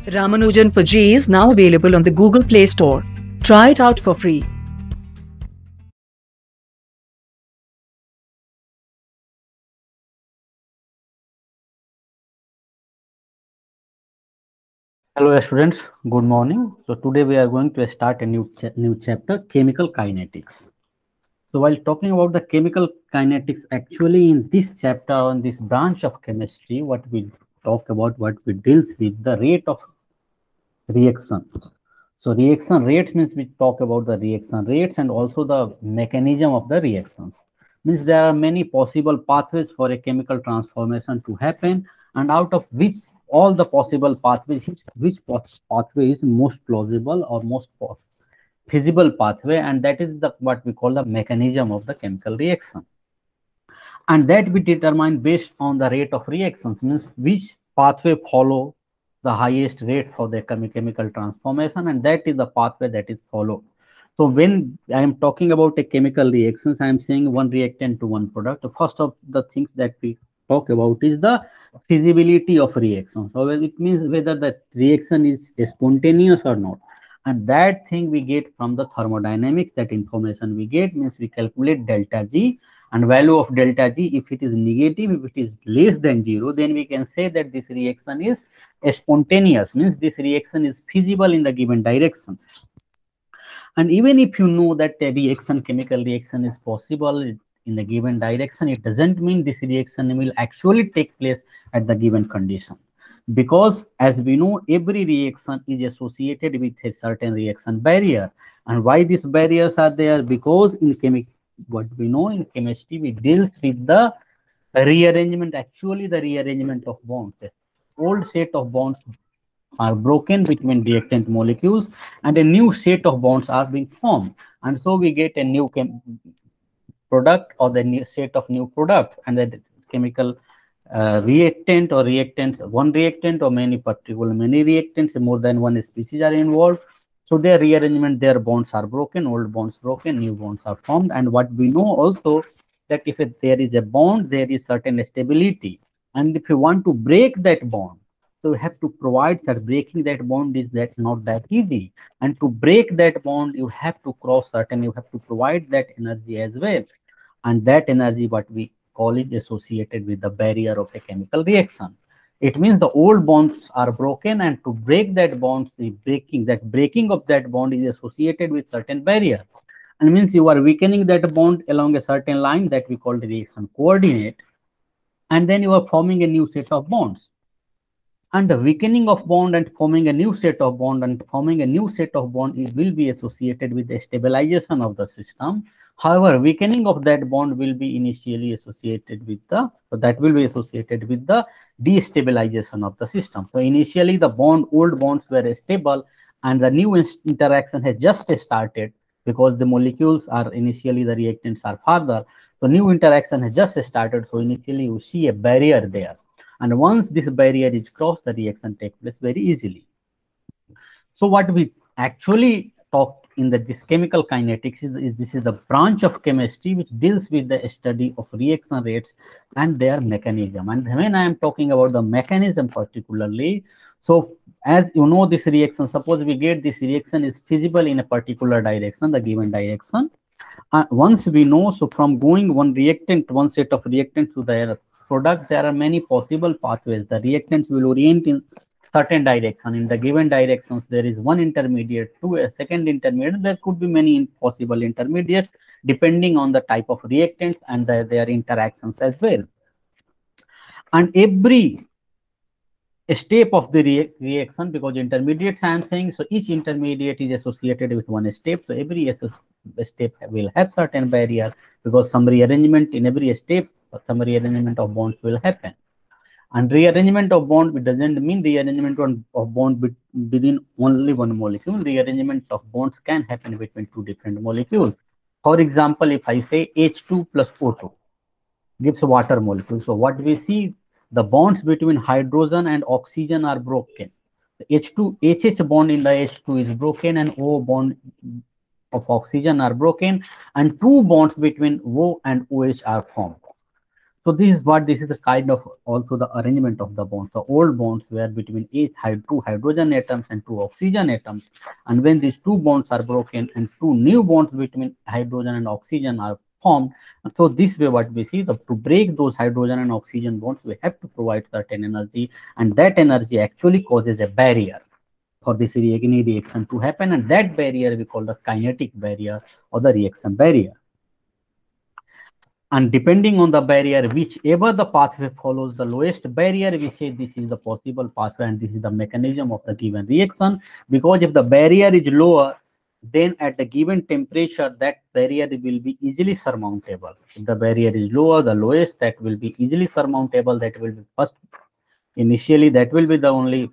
Ramanujan for G is now available on the Google Play Store. Try it out for free. Hello students, good morning. So today we are going to start a new chapter, chemical kinetics. So while talking about the chemical kinetics, actually in this chapter on this branch of chemistry, what we talk about, what we deals with the rate of reaction. So reaction rates means we talk about the reaction rates and also the mechanism of the reactions. Means there are many possible pathways for a chemical transformation to happen, and out of which all the possible pathways, which pathway is most plausible or most feasible pathway, and that is the what we call the mechanism of the chemical reaction. And that we determine based on the rate of reactions, means which pathway follow the highest rate for the chemical transformation, and that is the pathway that is followed. So when I am talking about a chemical reactions, I am saying one reactant to one product. The first of the things that we talk about is the feasibility of reaction. So it means whether the reaction is spontaneous or not. And that thing we get from the thermodynamics. That information we get means we calculate delta G, and value of delta G, if it is negative, if it is less than 0, then we can say that this reaction is spontaneous, means this reaction is feasible in the given direction. And even if you know that a reaction, chemical reaction is possible in the given direction, it doesn't mean this reaction will actually take place at the given condition. Because as we know, every reaction is associated with a certain reaction barrier. And why these barriers are there? Because in what we know in chemistry, we deal with the rearrangement, actually the rearrangement of bonds. Old set of bonds are broken between reactant molecules and a new set of bonds are being formed, and so we get a new product or the new set of new products, and the chemical reactant or reactants, one reactant or many reactants, more than one species are involved. So their rearrangement, their bonds are broken, old bonds broken, new bonds are formed. And what we know also that if there is a bond, there is certain stability, and if you want to break that bond, so you have to provide that breaking that bond is that's not that easy. And to break that bond, you have to cross certain, you have to provide that energy as well. And that energy, what we call it, associated with the barrier of a chemical reaction. It means the old bonds are broken, and to break that bond, the breaking of that bond is associated with certain barrier. And means you are weakening that bond along a certain line that we call the reaction coordinate, and then you are forming a new set of bonds. And the weakening of bond and forming a new set of bond and forming a new set of bond, it will be associated with the stabilization of the system. However, weakening of that bond will be initially associated with the, so that will be associated with the destabilization of the system. So initially the old bonds were stable, and the new interaction has just started because the molecules are initially, the reactants are farther. So new interaction has just started. So initially you see a barrier there. And once this barrier is crossed, the reaction takes place very easily. So what we actually talk in this chemical kinetics is this is the branch of chemistry which deals with the study of reaction rates and their mechanism. And when I am talking about the mechanism particularly, so as you know, this reaction, suppose we get this reaction is feasible in a particular direction, the given direction. Once we know, so from going one set of reactants to the product, there are many possible pathways. The reactants will orient in certain direction. In the given directions, there is one intermediate to a second intermediate. There could be many possible intermediates depending on the type of reactants and their interactions as well. And every step of the reaction, because intermediates I am saying, so each intermediate is associated with one step. So every step will have certain barrier, because some rearrangement in every step, some rearrangement of bonds will happen. And rearrangement of bond doesn't mean rearrangement of bond within only one molecule. Rearrangement of bonds can happen between two different molecules. For example, if I say H2 plus O2 gives water molecule, so what we see, the bonds between hydrogen and oxygen are broken. The HH bond in the H2 is broken, and O bond of oxygen are broken, and two bonds between O and OH are formed. So this is the kind of also the arrangement of the bonds. The old bonds were between two hydrogen atoms and two oxygen atoms, and when these two bonds are broken and two new bonds between hydrogen and oxygen are formed, so this way what we see, to break those hydrogen and oxygen bonds, we have to provide certain energy, and that energy actually causes a barrier for this reaction to happen, and that barrier we call the kinetic barrier or the reaction barrier. And depending on the barrier, whichever the pathway follows the lowest barrier, we say this is the possible pathway and this is the mechanism of the given reaction. Because if the barrier is lower, then at the given temperature, that barrier will be easily surmountable. If the barrier is lower, the lowest, that will be easily surmountable. That will be first, initially, that will be the only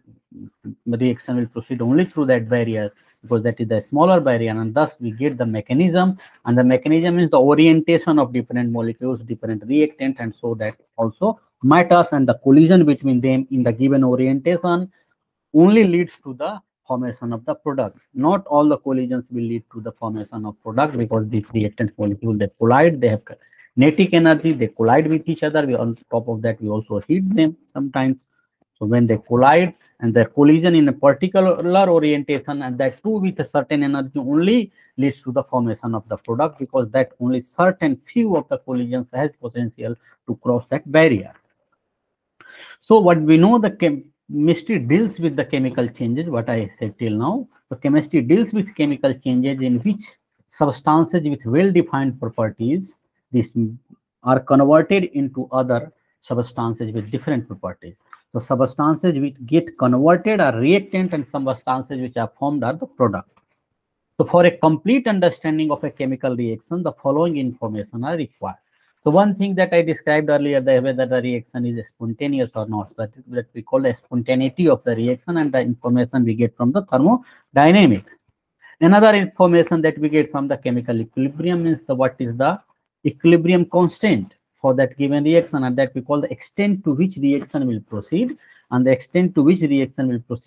reaction will proceed only through that barrier, because that is the smaller barrier, and thus we get the mechanism, and the mechanism is the orientation of different molecules, different reactants, and so that also matters, and the collision between them in the given orientation only leads to the formation of the product. Not all the collisions will lead to the formation of product, because these reactant molecules, they collide, they have kinetic energy, they collide with each other. On top of that, we also heat them sometimes. So when they collide, and their collision in a particular orientation, and that too with a certain energy, only leads to the formation of the product, because that only certain few of the collisions has potential to cross that barrier. So what we know, the chemistry deals with the chemical changes, what I said till now. So chemistry deals with chemical changes in which substances with well-defined properties, these are converted into other substances with different properties. So substances which get converted are reactant, and substances which are formed are the product. So for a complete understanding of a chemical reaction, the following information are required. So one thing that I described earlier, whether the reaction is spontaneous or not, that is what we call the spontaneity of the reaction, and the information we get from the thermodynamics. Another information that we get from the chemical equilibrium is what is the equilibrium constant for that given reaction, and that we call the extent to which reaction will proceed, and the extent to which reaction will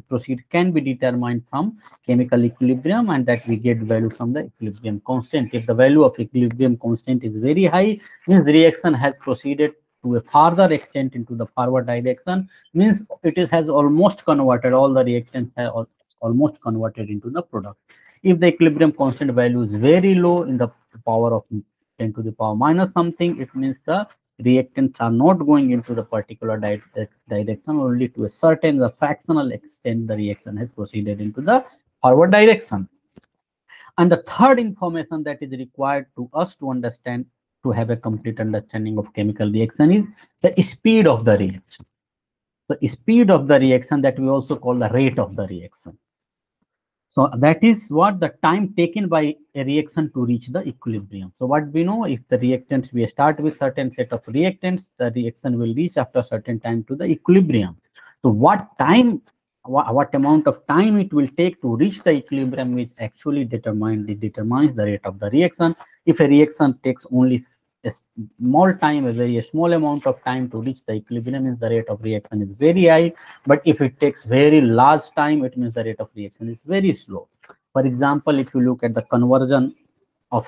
proceed can be determined from chemical equilibrium, and that we get value from the equilibrium constant. If the value of equilibrium constant is very high, means the reaction has proceeded to a further extent into the forward direction, means it has almost converted, all the reactants have almost converted into the product. If the equilibrium constant value is very low, in the power of 10 to the power minus something, it means the reactants are not going into the particular direction, only to a certain, the fractional extent the reaction has proceeded into the forward direction. And the third information that is required to us to understand, to have a complete understanding of chemical reaction, is the speed of the reaction. The speed of the reaction, that we also call the rate of the reaction. So that is what the time taken by a reaction to reach the equilibrium. So what we know, if the reactants, we start with certain set of reactants, the reaction will reach after a certain time to the equilibrium. So what amount of time it will take to reach the equilibrium is actually determines the rate of the reaction. If a reaction takes only a small time, a very small amount of time to reach the equilibrium, means the rate of reaction is very high. But if it takes very large time, it means the rate of reaction is very slow. For example, if you look at the conversion of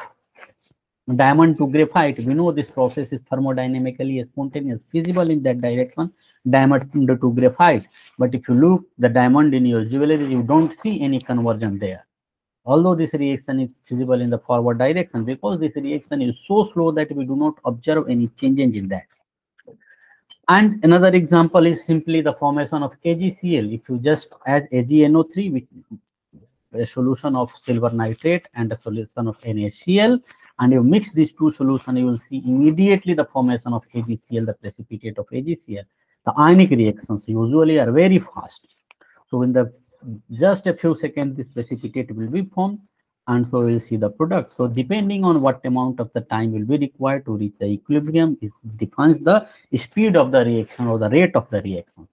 diamond to graphite, we know this process is thermodynamically spontaneous, feasible in that direction, diamond to graphite. But if you look the diamond in your jewelry, you don't see any conversion there, although this reaction is feasible in the forward direction, because this reaction is so slow that we do not observe any changes in that. And another example is simply the formation of AgCl. If you just add AgNO3, which is a solution of silver nitrate and a solution of NaCl, and you mix these two solutions, you will see immediately the formation of AgCl, the precipitate of AgCl. The ionic reactions usually are very fast. So in the just a few seconds, this precipitate will be formed, and so we'll see the product. So depending on what amount of the time will be required to reach the equilibrium, it defines the speed of the reaction or the rate of the reaction.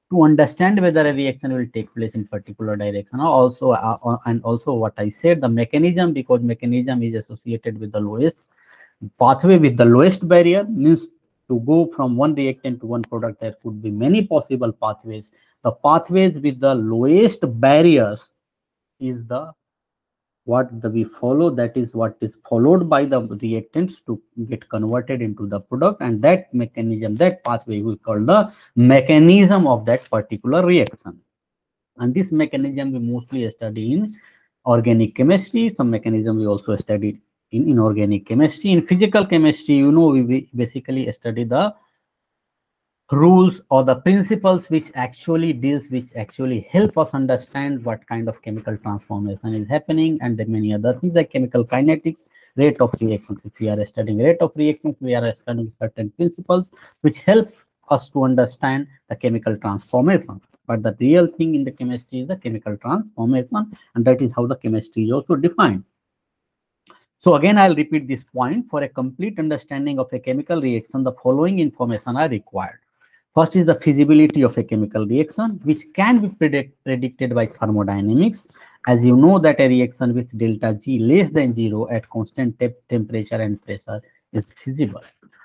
To understand whether a reaction will take place in particular direction, also and also what I said, the mechanism, because mechanism is associated with the lowest pathway with the lowest barrier, means to go from one reactant to one product, there could be many possible pathways. The pathways with the lowest barriers is the we follow, that is what is followed by the reactants to get converted into the product, and that mechanism, that pathway we call the mechanism of that particular reaction. And this mechanism we mostly study in organic chemistry. Some mechanism we also studied in inorganic chemistry. In physical chemistry, you know, we basically study the rules or the principles which actually help us understand what kind of chemical transformation is happening, and then many other things like chemical kinetics, rate of reactions. If we are studying rate of reactions, we are studying certain principles which help us to understand the chemical transformation. But the real thing in the chemistry is the chemical transformation, and that is how the chemistry is also defined. So again, I'll repeat this point. For a complete understanding of a chemical reaction, the following information are required. First is the feasibility of a chemical reaction, which can be predicted by thermodynamics. As you know that a reaction with delta G less than 0 at constant temperature and pressure is feasible.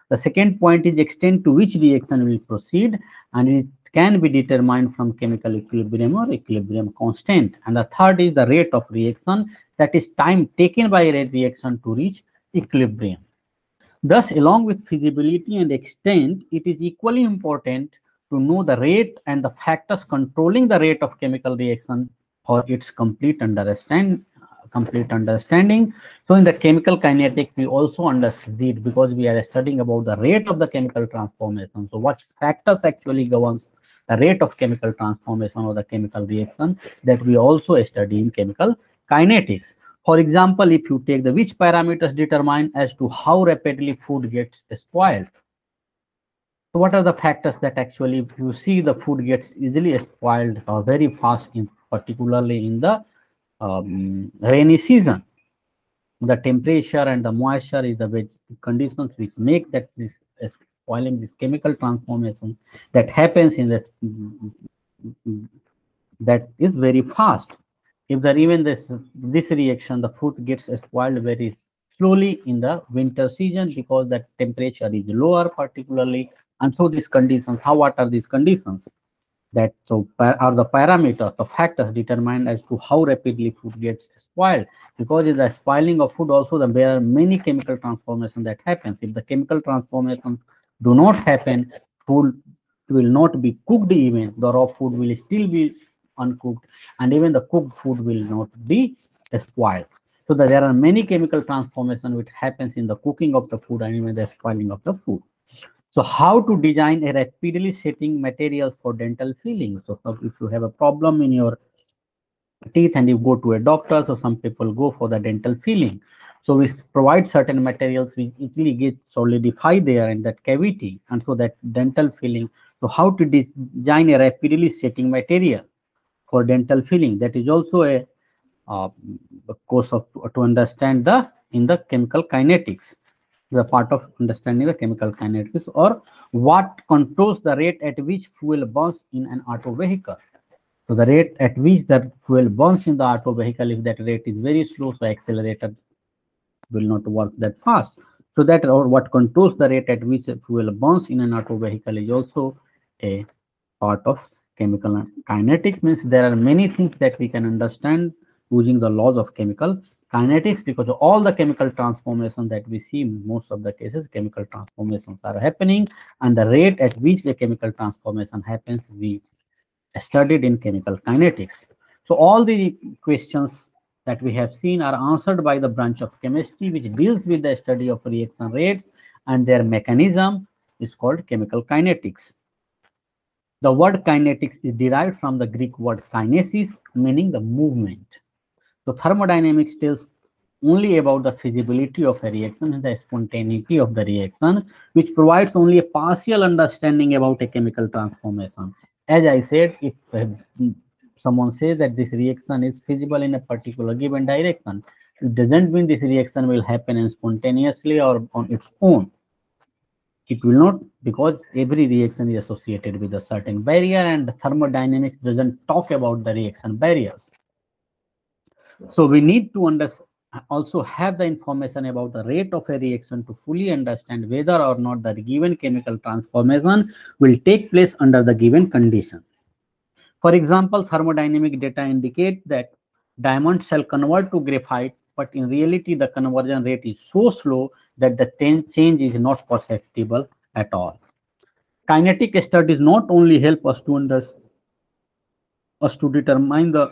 The second point is extent to which reaction will proceed, and it can be determined from chemical equilibrium or equilibrium constant. And the third is the rate of reaction, that is time taken by a reaction to reach equilibrium. Thus, along with feasibility and extent, it is equally important to know the rate and the factors controlling the rate of chemical reaction for its complete understanding. So in the chemical kinetics, we also understood, because we are studying about the rate of the chemical transformation. So what factors actually governs the rate of chemical transformation or the chemical reaction, that we also study in chemical kinetics. For example, if you take the which parameters determine as to how rapidly food gets spoiled. So what are the factors that actually, if you see the food gets easily spoiled or very fast, particularly in the rainy season? The temperature and the moisture is the conditions which make that this spoiling, this chemical transformation that happens in the that is very fast. If there even this reaction, the food gets spoiled very slowly in the winter season, because the temperature is lower particularly. And so these conditions, what are these conditions? That so are the parameters, the factors determined as to how rapidly food gets spoiled. Because in the spoiling of food also, there are many chemical transformations that happens. If the chemical transformations do not happen, food will not be cooked even. The raw food will still be uncooked, and even the cooked food will not be spoiled. So there are many chemical transformations which happens in the cooking of the food and even the spoiling of the food. So how to design a rapidly setting materials for dental filling? So if you have a problem in your teeth and you go to a doctor, so some people go for the dental filling. So we provide certain materials which easily get solidified there in that cavity, and so that dental filling. So how to design a rapidly setting material for dental filling? That is also a course of to understand in the chemical kinetics, the part of understanding the chemical kinetics, or what controls the rate at which fuel burns in an auto vehicle. So the rate at which the fuel burns in the auto vehicle, if that rate is very slow, so accelerator will not work that fast. So that, or what controls the rate at which fuel burns in an auto vehicle, is also a part of chemical kinetics. Means there are many things that we can understand using the laws of chemical kinetics, because all the chemical transformations that we see, in most of the cases chemical transformations are happening, and the rate at which the chemical transformation happens we studied in chemical kinetics. So all the questions that we have seen are answered by the branch of chemistry which deals with the study of reaction rates, and their mechanism is called chemical kinetics. The word kinetics is derived from the Greek word kinesis, meaning the movement. So thermodynamics tells only about the feasibility of a reaction and the spontaneity of the reaction, which provides only a partial understanding about a chemical transformation. As I said, if someone says that this reaction is feasible in a particular given direction, it doesn't mean this reaction will happen spontaneously or on its own. It will not, because every reaction is associated with a certain barrier, and thermodynamics doesn't talk about the reaction barriers. So we need to also have the information about the rate of a reaction to fully understand whether or not the given chemical transformation will take place under the given condition. For example, thermodynamic data indicate that diamond shall convert to graphite, but in reality the conversion rate is so slow that the change is not perceptible at all. Kinetic studies not only help us to determine the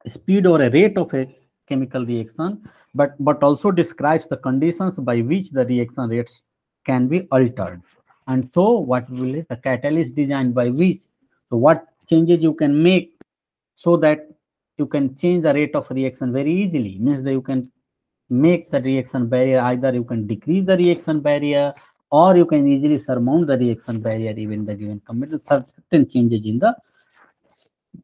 speed or a rate of a chemical reaction, but also describes the conditions by which the reaction rates can be altered. And so what will be the catalyst design by which, so what changes you can make so that you can change the rate of reaction very easily, means that you can make the reaction barrier, either you can decrease the reaction barrier or you can easily surmount the reaction barrier even the given commit certain changes in the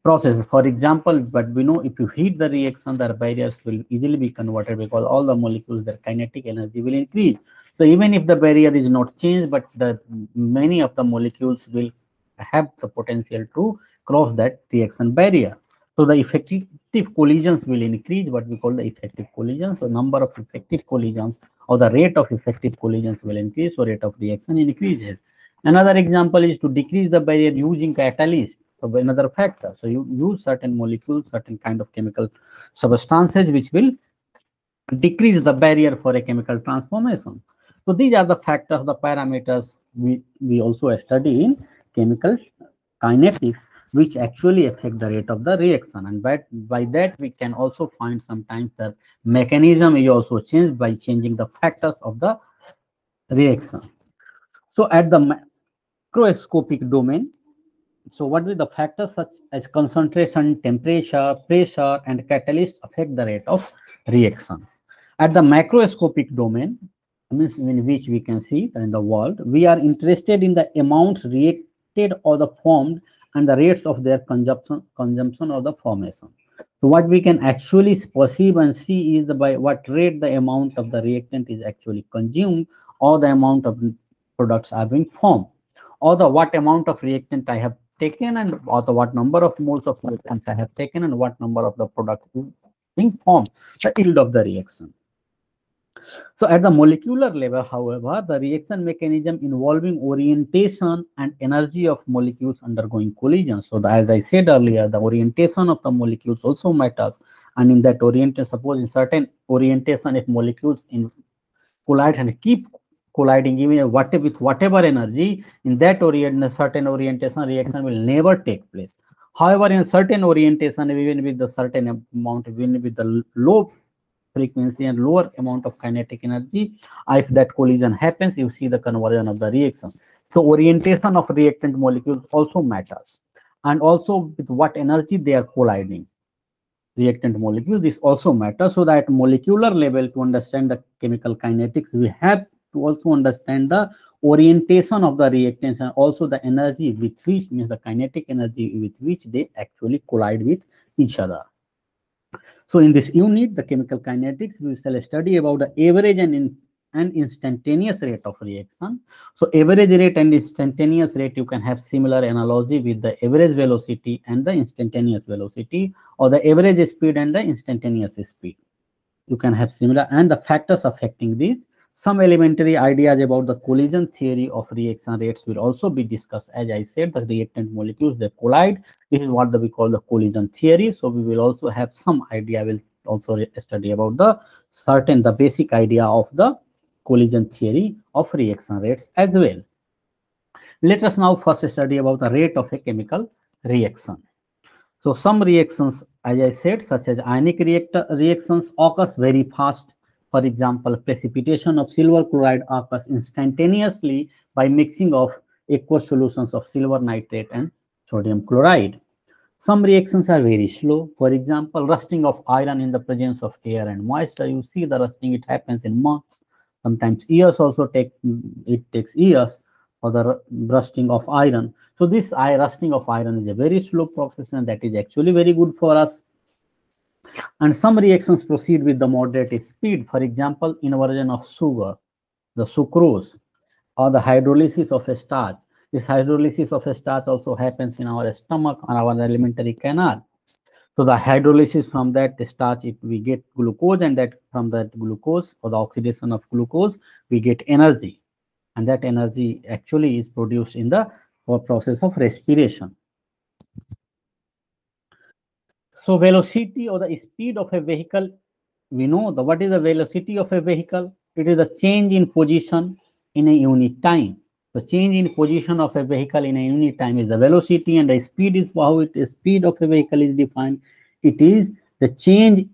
process. For example, but we know if you heat the reaction, the barriers will easily be converted because all the molecules, their kinetic energy will increase. So even if the barrier is not changed, but the many of the molecules will have the potential to cross that reaction barrier. So the effective collisions will increase, what we call the effective collisions. So number of effective collisions or the rate of effective collisions will increase, so rate of reaction increases. Another example is to decrease the barrier using catalyst. So another factor. So you use certain molecules, certain kind of chemical substances which will decrease the barrier for a chemical transformation. So these are the factors, the parameters we also study in chemical kinetics, which actually affect the rate of the reaction. And by that we can also find sometimes the mechanism is also changed by changing the factors of the reaction. So at the macroscopic domain, so what will the factors such as concentration, temperature, pressure, and catalyst affect the rate of reaction? At the macroscopic domain, means in which we can see in the world, we are interested in the amounts reacted or the formed and the rates of their consumption or the formation. So what we can actually perceive and see is by what rate the amount of the reactant is actually consumed or the amount of products are being formed, or the what amount of reactant I have taken and or the what number of moles of reactants I have taken and what number of the product is being formed, the yield of the reaction. So at the molecular level, however, the reaction mechanism involving orientation and energy of molecules undergoing collision. So as I said earlier, the orientation of the molecules also matters. And in that orientation, suppose in certain orientation, if molecules collide and keep colliding even with whatever energy, in that certain orientation reaction will never take place. However, in certain orientation, even with the certain amount, even with the low frequency and lower amount of kinetic energy, if that collision happens, you see the conversion of the reaction. So orientation of reactant molecules also matters, and also with what energy they are colliding. Reactant molecules, this also matters. So that molecular level, to understand the chemical kinetics, we have to also understand the orientation of the reactants and also the energy with which, means the kinetic energy with which they actually collide with each other. So in this unit, the chemical kinetics, we shall study about the average and instantaneous rate of reaction. So average rate and instantaneous rate, you can have similar analogy with the average velocity and the instantaneous velocity, or the average speed and the instantaneous speed. You can have similar, and the factors affecting these. Some elementary ideas about the collision theory of reaction rates will also be discussed. As I said, the reactant molecules, they collide. This is what we call the collision theory. So we will also have some idea. We'll also study about the basic idea of the collision theory of reaction rates as well. Let us now first study about the rate of a chemical reaction. So some reactions, as I said, such as ionic reactions, occurs very fast. For example, precipitation of silver chloride occurs instantaneously by mixing of aqueous solutions of silver nitrate and sodium chloride. Some reactions are very slow. For example, rusting of iron in the presence of air and moisture. You see the rusting, it happens in months, sometimes years also it takes years for the rusting of iron. So this rusting of iron is a very slow process, and that is actually very good for us. And some reactions proceed with the moderate speed. For example, inversion of sugar, the sucrose, or the hydrolysis of a starch. This hydrolysis of a starch also happens in our stomach and our alimentary canal. So the hydrolysis from that starch, if we get glucose, and that from that glucose or the oxidation of glucose, we get energy. And that energy actually is produced in the process of respiration. So velocity or the speed of a vehicle, we know what is the velocity of a vehicle. It is a change in position in a unit time. The change in position of a vehicle in a unit time is the velocity, and the speed is how speed of a vehicle is defined. It is the change,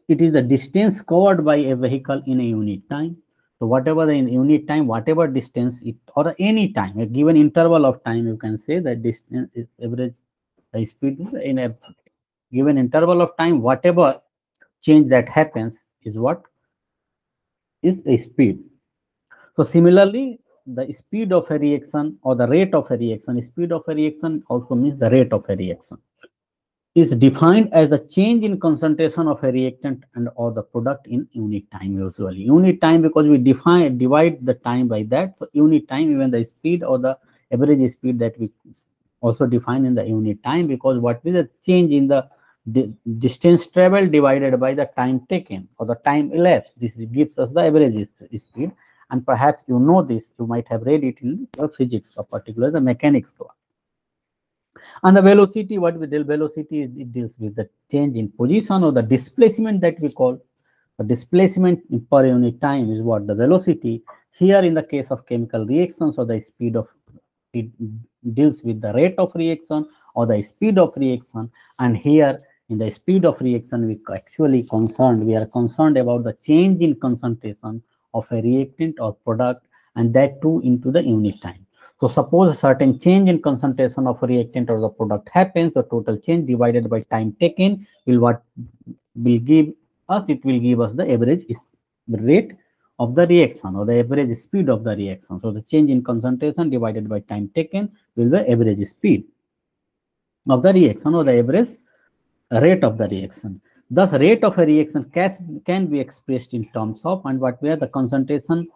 it is the distance covered by a vehicle in a unit time. So whatever the unit time, whatever distance it, or any time, a given interval of time, you can say that distance is average the speed in a given interval of time, whatever change that happens is what is a speed. So similarly, the speed of a reaction or the rate of a reaction, speed of a reaction also means the rate of a reaction, is defined as the change in concentration of a reactant and or the product in unit time. Usually unit time, because we divide the time by that. So unit time, even the speed or the average speed, that we also define in the unit time, because what is the change in the distance traveled divided by the time taken or the time elapsed. This gives us the average speed, and perhaps you know this, you might have read it in the physics, or particularly the mechanics class. And the velocity, what we deal velocity, it deals with the change in position or the displacement that we call. The displacement per unit time is what the velocity. Here in the case of chemical reactions, or the speed of it deals with the rate of reaction or the speed of reaction. And here in the speed of reaction, we are concerned about the change in concentration of a reactant or product, and that too into the unit time. So suppose a certain change in concentration of a reactant or the product happens, the total change divided by time taken will give us the average rate of the reaction or the average speed of the reaction. So the change in concentration divided by time taken will be the average speed of the reaction or the average rate of the reaction. Thus, rate of a reaction can be expressed in terms of, and what were the concentration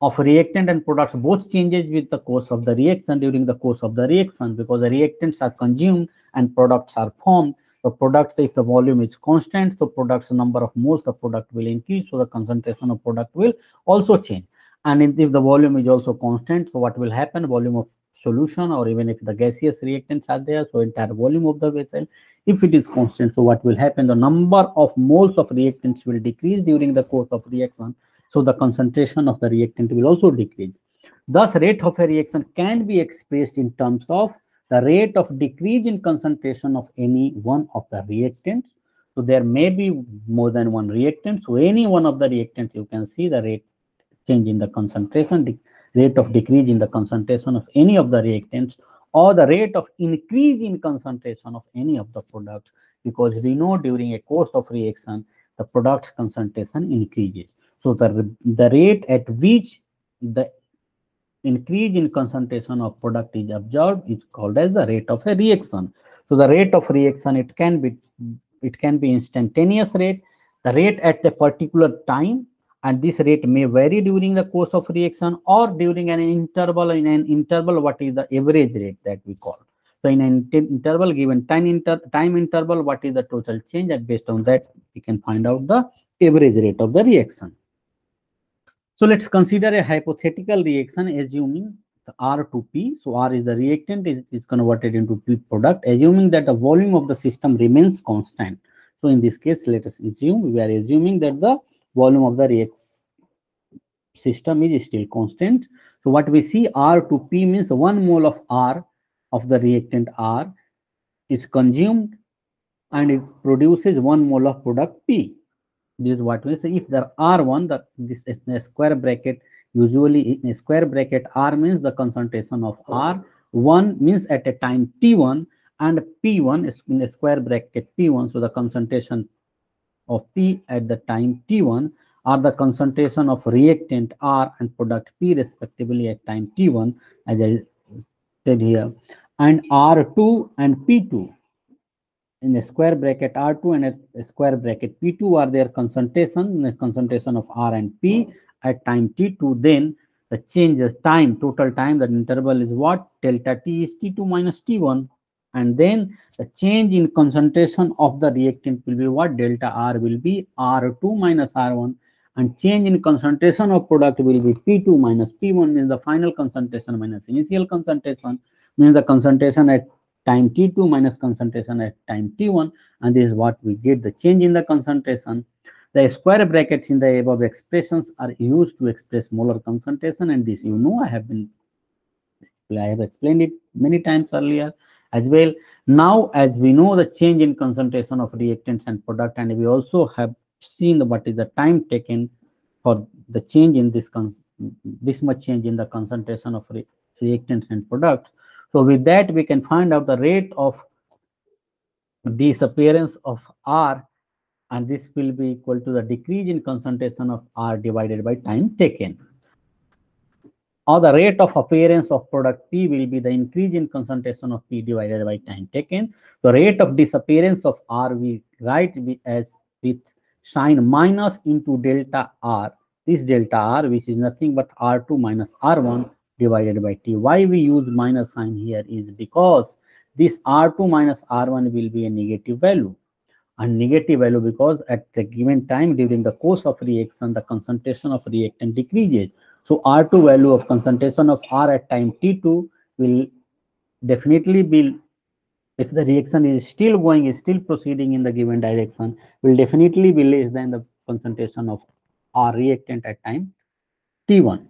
of reactant and products both changes with the course of the reaction during the course of the reaction, because the reactants are consumed and products are formed. The products, if the volume is constant, so products number of moles the product will increase, so the concentration of product will also change. And if the volume is also constant, so what will happen? Volume of solution, or even if the gaseous reactants are there, so entire volume of the vessel, if it is constant, so what will happen? The number of moles of reactants will decrease during the course of reaction, so the concentration of the reactant will also decrease. Thus, rate of a reaction can be expressed in terms of the rate of decrease in concentration of any one of the reactants. So there may be more than one reactant. So any one of the reactants, you can see the rate change in the concentration, rate of decrease in the concentration of any of the reactants, or the rate of increase in concentration of any of the products, because we know during a course of reaction, the product's concentration increases. So the rate at which the increase in concentration of product is observed is called as the rate of a reaction. So the rate of reaction, it can be instantaneous rate, the rate at a particular time, and this rate may vary during the course of reaction or during an interval. In an interval, what is the average rate that we call? So in an interval, given time interval, what is the total change? And based on that, we can find out the average rate of the reaction. So let's consider a hypothetical reaction assuming the R to P. So R is the reactant, is converted into P product, assuming that the volume of the system remains constant. So in this case, let us assume, we are assuming that the volume of the system is still constant. So what we see, R to P means 1 mole of R of the reactant R is consumed and it produces 1 mole of product P. This is what we say. If there are one, this is a square bracket. Usually in a square bracket, R means the concentration of R. 1 means at a time T1, and P1 is in a square bracket P1. So the concentration of P at the time T1 are the concentration of reactant R and product P respectively at time T1, as I said here, and R2 and P2. In a square bracket R2 and a square bracket P2 are their concentration, the concentration of R and P at time T2. Then the change of time, total time, that interval is what? Delta T is T2 minus T1. And then the change in concentration of the reactant will be what? Delta R will be R2 minus R1. And change in concentration of product will be P2 minus P1, means the final concentration minus initial concentration, means the concentration at time t2 minus concentration at time t1, and this is what we get, the change in the concentration. The square brackets in the above expressions are used to express molar concentration, and this I have explained it many times earlier as well. Now, as we know the change in concentration of reactants and product, and we also have seen what is the time taken for the change in this much change in the concentration of reactants and products. So with that, we can find out the rate of disappearance of R, and this will be equal to the decrease in concentration of R divided by time taken. Or the rate of appearance of product P will be the increase in concentration of P divided by time taken. The rate of disappearance of R we write as with sign minus into delta R. This delta R, which is nothing but R2 minus R1 divided by T. Why we use minus sign here is because this R2 minus R1 will be a negative value. And negative value because at the given time during the course of reaction, the concentration of reactant decreases. So R2 value of concentration of R at time T2 will definitely be, if the reaction is still going, is still proceeding in the given direction, will definitely be less than the concentration of R reactant at time T1.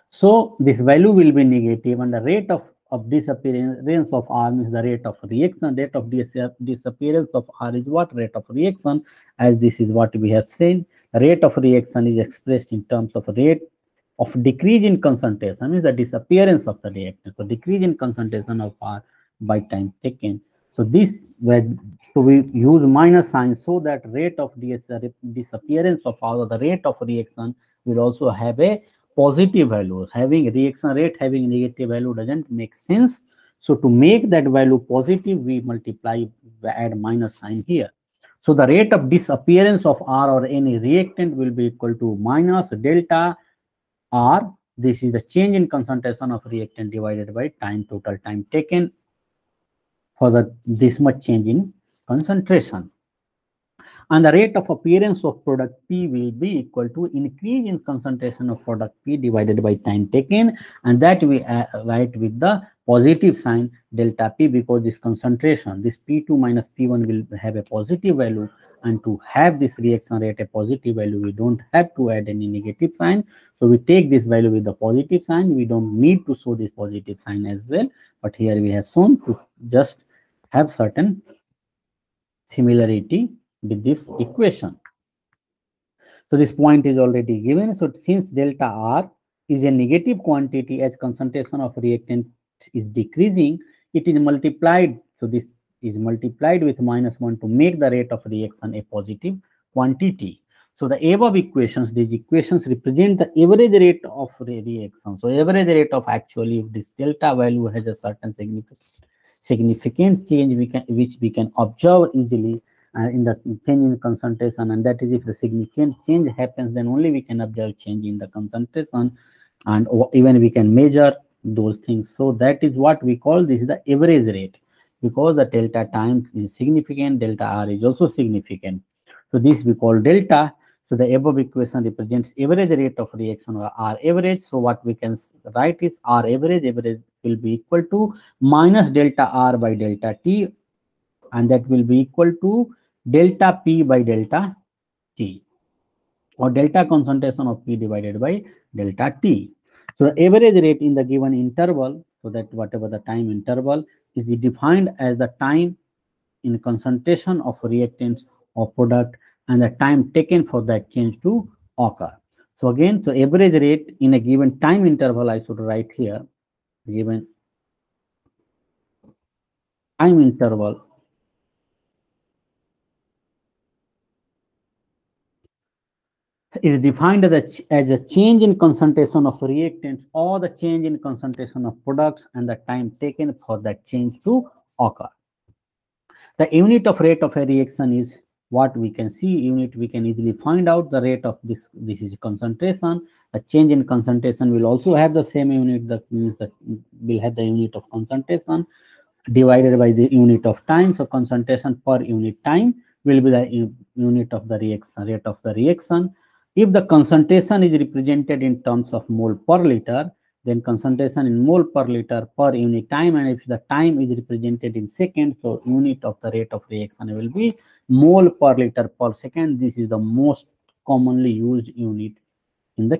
So this value will be negative, and the rate of disappearance of R means the rate of reaction. Rate of disappearance of R is what? Rate of reaction, as this is what we have seen. The rate of reaction is expressed in terms of rate of decrease in concentration, means the disappearance of the reactant. So decrease in concentration of R by time taken. So so we use minus sign so that rate of disappearance of R, or the rate of reaction, will also have a positive value. Having reaction rate having negative value doesn't make sense. So to make that value positive, we multiply, add minus sign here. So the rate of disappearance of R or any reactant will be equal to minus delta R. This is the change in concentration of reactant divided by total time taken for this much change in concentration. And the rate of appearance of product P will be equal to increase in concentration of product P divided by time taken, and that we write with the positive sign delta P, because this concentration, this P2 minus P1 will have a positive value, and to have this reaction rate a positive value, we don't have to add any negative sign. So we take this value with the positive sign. We don't need to show this positive sign as well, but here we have shown to just have certain similarity with this equation. So this point is already given. So since delta R is a negative quantity, as concentration of reactant is decreasing, it is multiplied. So this is multiplied with -1 to make the rate of reaction a positive quantity. So the above equations, these equations represent the average rate of reaction. So average rate of, actually, if this delta value has a certain significant change which we can observe easily in the change in concentration, and that is if the significant change happens, then only we can observe change in the concentration, and even we can measure those things. So that is what we call this is the average rate, because the delta time is significant, delta R is also significant. So this we call delta. So the above equation represents average rate of reaction, or R average. So what we can write is R average. Average will be equal to minus delta R by delta T, and that will be equal to delta P by delta T, or delta concentration of P divided by delta T. So the average rate in the given interval, so that whatever the time interval is defined as the time in concentration of reactants or product and the time taken for that change to occur. So again, so average rate in a given time interval, I should write here, given time interval is defined as a change in concentration of reactants or the change in concentration of products and the time taken for that change to occur. The unit of rate of a reaction is what we can see. Unit, we can easily find out the rate of this is concentration. A change in concentration will also have the same unit, that means that will have the unit of concentration divided by the unit of time. So concentration per unit time will be the unit of the reaction, rate of the reaction. If the concentration is represented in terms of mole per liter, then concentration in mole per liter per unit time, and if the time is represented in seconds, so unit of the rate of reaction will be mole per liter per second. This is the most commonly used unit in the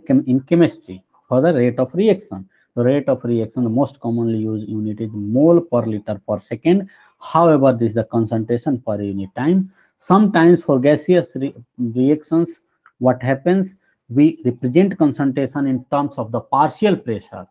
chemistry for the rate of reaction. The rate of reaction, the most commonly used unit is mole per liter per second. However, this is the concentration per unit time. Sometimes for gaseous reactions, what happens, we represent concentration in terms of the partial pressure,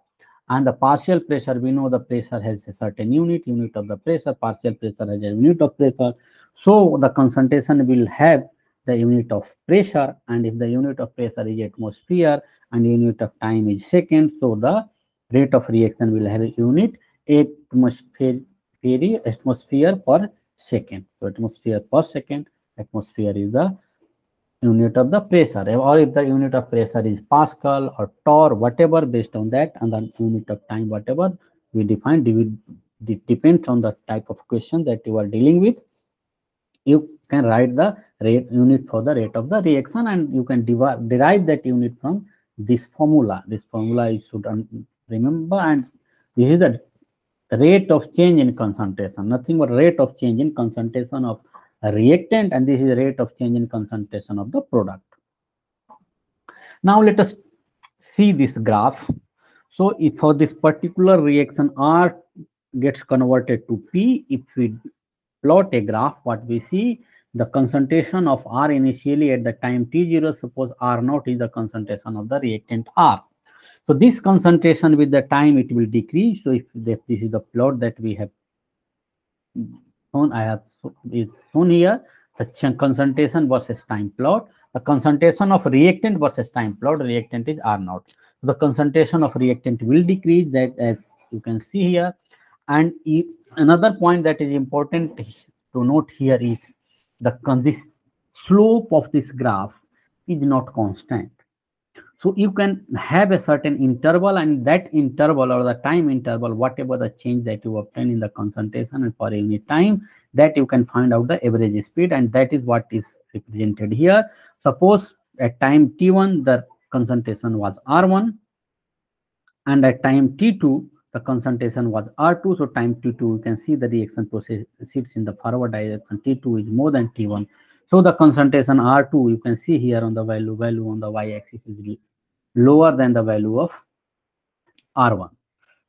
and the partial pressure, we know the pressure has a certain unit of the pressure, partial pressure has a unit of pressure, so the concentration will have the unit of pressure, and if the unit of pressure is atmosphere and unit of time is second, so the rate of reaction will have a unit atmosphere per second. So atmosphere per second, atmosphere is the unit of the pressure, or if the unit of pressure is Pascal or torr, whatever, based on that, and the unit of time, whatever we define, it depends on the type of question that you are dealing with. You can write the rate unit for the rate of the reaction, and you can derive that unit from this formula. This formula you should remember, and this is the rate of change in concentration, nothing but rate of change in concentration of a reactant, and this is the rate of change in concentration of the product. Now let us see this graph. So if for this particular reaction R gets converted to P, if we plot a graph, what we see, the concentration of R initially at the time T0, suppose R0 is the concentration of the reactant R. So this concentration with the time it will decrease. So if this is the plot that we have shown, is shown here, the concentration versus time plot. The concentration of reactant versus time plot, reactant is R0. So the concentration of reactant will decrease, that as you can see here. And another point that is important to note here is this slope of this graph is not constant. So you can have a certain interval, and that interval or the time interval, whatever the change that you obtain in the concentration and per unit time, that you can find out the average speed, and that is what is represented here. Suppose at time T1 the concentration was R1, and at time T2 the concentration was R2. So time T2, you can see the reaction proceeds in the forward direction. T2 is more than T1. So the concentration R2, you can see here on the value on the y-axis is lower than the value of R1.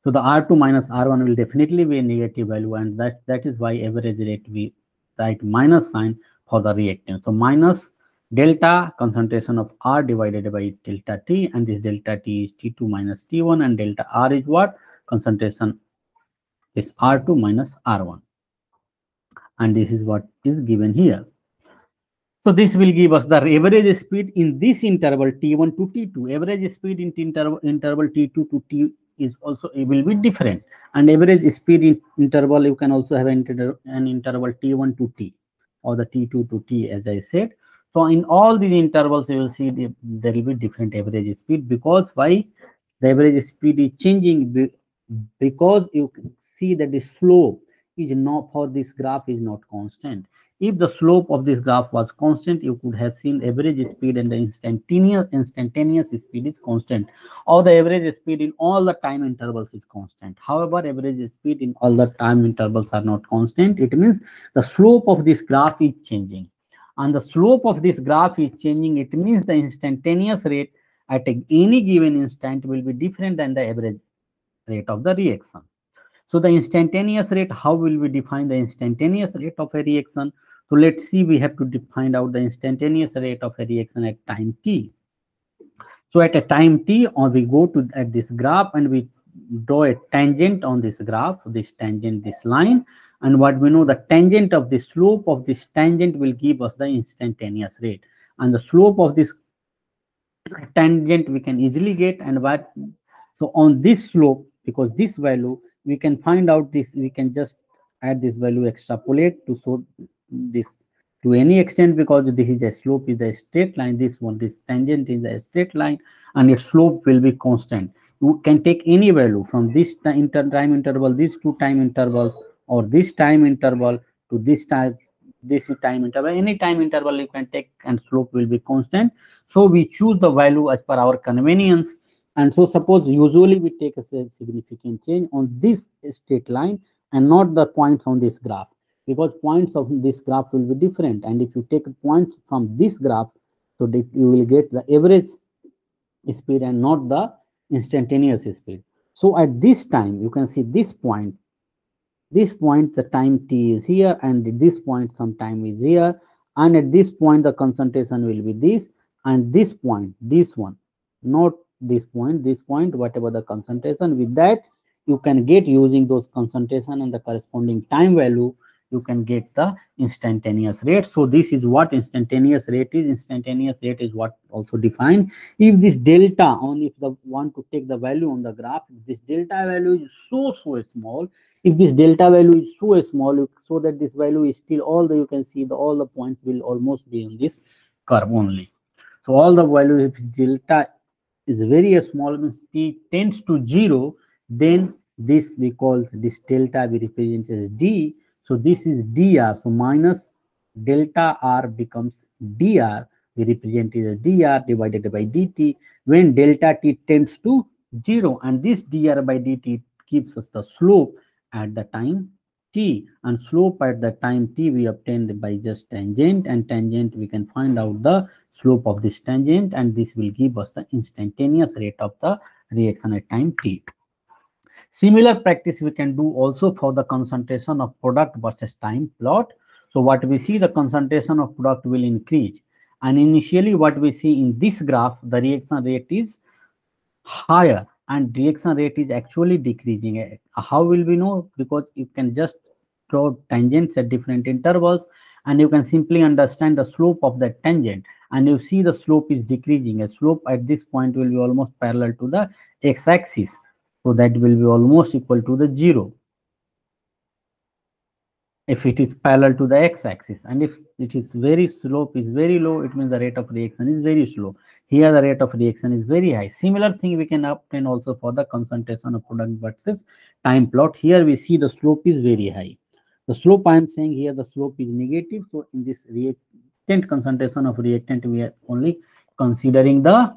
So the R2 minus R1 will definitely be a negative value, and that is why average rate we write minus sign for the reactant. So minus delta concentration of R divided by delta T, and this delta T is T2 minus T1, and delta R is what? Concentration is R2 minus R1, and this is what is given here. So this will give us the average speed in this interval T1 to T2. Average speed in interval T2 to T is also, it will be different, and average speed in interval, you can also have an interval T1 to T, or the T2 to T, as I said. So in all these intervals you will see there will be different average speed. Because why the average speed is changing? Because you can see that the slope is not, for this graph, is not constant. If the slope of this graph was constant, you could have seen average speed and the instantaneous speed is constant, or the average speed in all the time intervals is constant. However, average speed in all the time intervals are not constant. It means the slope of this graph is changing, and the slope of this graph is changing. It means the instantaneous rate at any given instant will be different than the average rate of the reaction. So the instantaneous rate, how will we define the instantaneous rate of a reaction? So let's see, we have to find out the instantaneous rate of a reaction at time T. So at a time T, or we go to at this graph and we draw a tangent on this graph, this tangent, this line, and what we know, the tangent of the slope of this tangent will give us the instantaneous rate, and the slope of this tangent we can easily get. And what, so on this slope, because this value we can find out this, we can just add this value, extrapolate to show this to any extent, because this is a slope is a straight line, this one, this tangent is a straight line, and its slope will be constant. You can take any value from this time interval, these two time intervals, or this time interval to this time interval, any time interval you can take, and slope will be constant. So we choose the value as per our convenience, And so suppose usually we take a significant change on this straight line and not the points on this graph, because points of this graph will be different. And if you take points from this graph, so that you will get the average speed and not the instantaneous speed. So at this time, you can see this point the time t is here, and this point some time is here, and at this point the concentration will be this, and this point, this one, not this point, whatever the concentration, with that you can get, using those concentration and the corresponding time value, you can get the instantaneous rate. So this is what instantaneous rate is. Instantaneous rate is what also defined if this delta on, if the want to take the value on the graph, this delta value is so small. If this delta value is so small, so that this value is still all the, you can see the all the points will almost be on this curve only. So all the value, if delta is very small, means t tends to 0, then this we call this delta we represent as d. So this is dr. So minus delta r becomes dr. We represent it as dr divided by dt when delta t tends to 0, and this dr by dt gives us the slope at the time t, and slope at the time t we obtained by just tangent, and tangent we can find out the slope of this tangent, and this will give us the instantaneous rate of the reaction at time t. Similar practice we can do also for the concentration of product versus time plot. So what we see, the concentration of product will increase, and initially what we see in this graph, the reaction rate is higher and reaction rate is actually decreasing. How will we know? Because you can just draw tangents at different intervals, and you can simply understand the slope of that tangent, and you see the slope is decreasing. A slope at this point will be almost parallel to the x-axis, so that will be almost equal to the 0 if it is parallel to the x-axis, and if it is slope is very low, it means the rate of reaction is very slow. Here the rate of reaction is very high. Similar thing we can obtain also for the concentration of product versus time plot. Here we see the slope is very high. The slope I am saying here, the slope is negative. So in this reactant concentration of reactant, we are only considering the,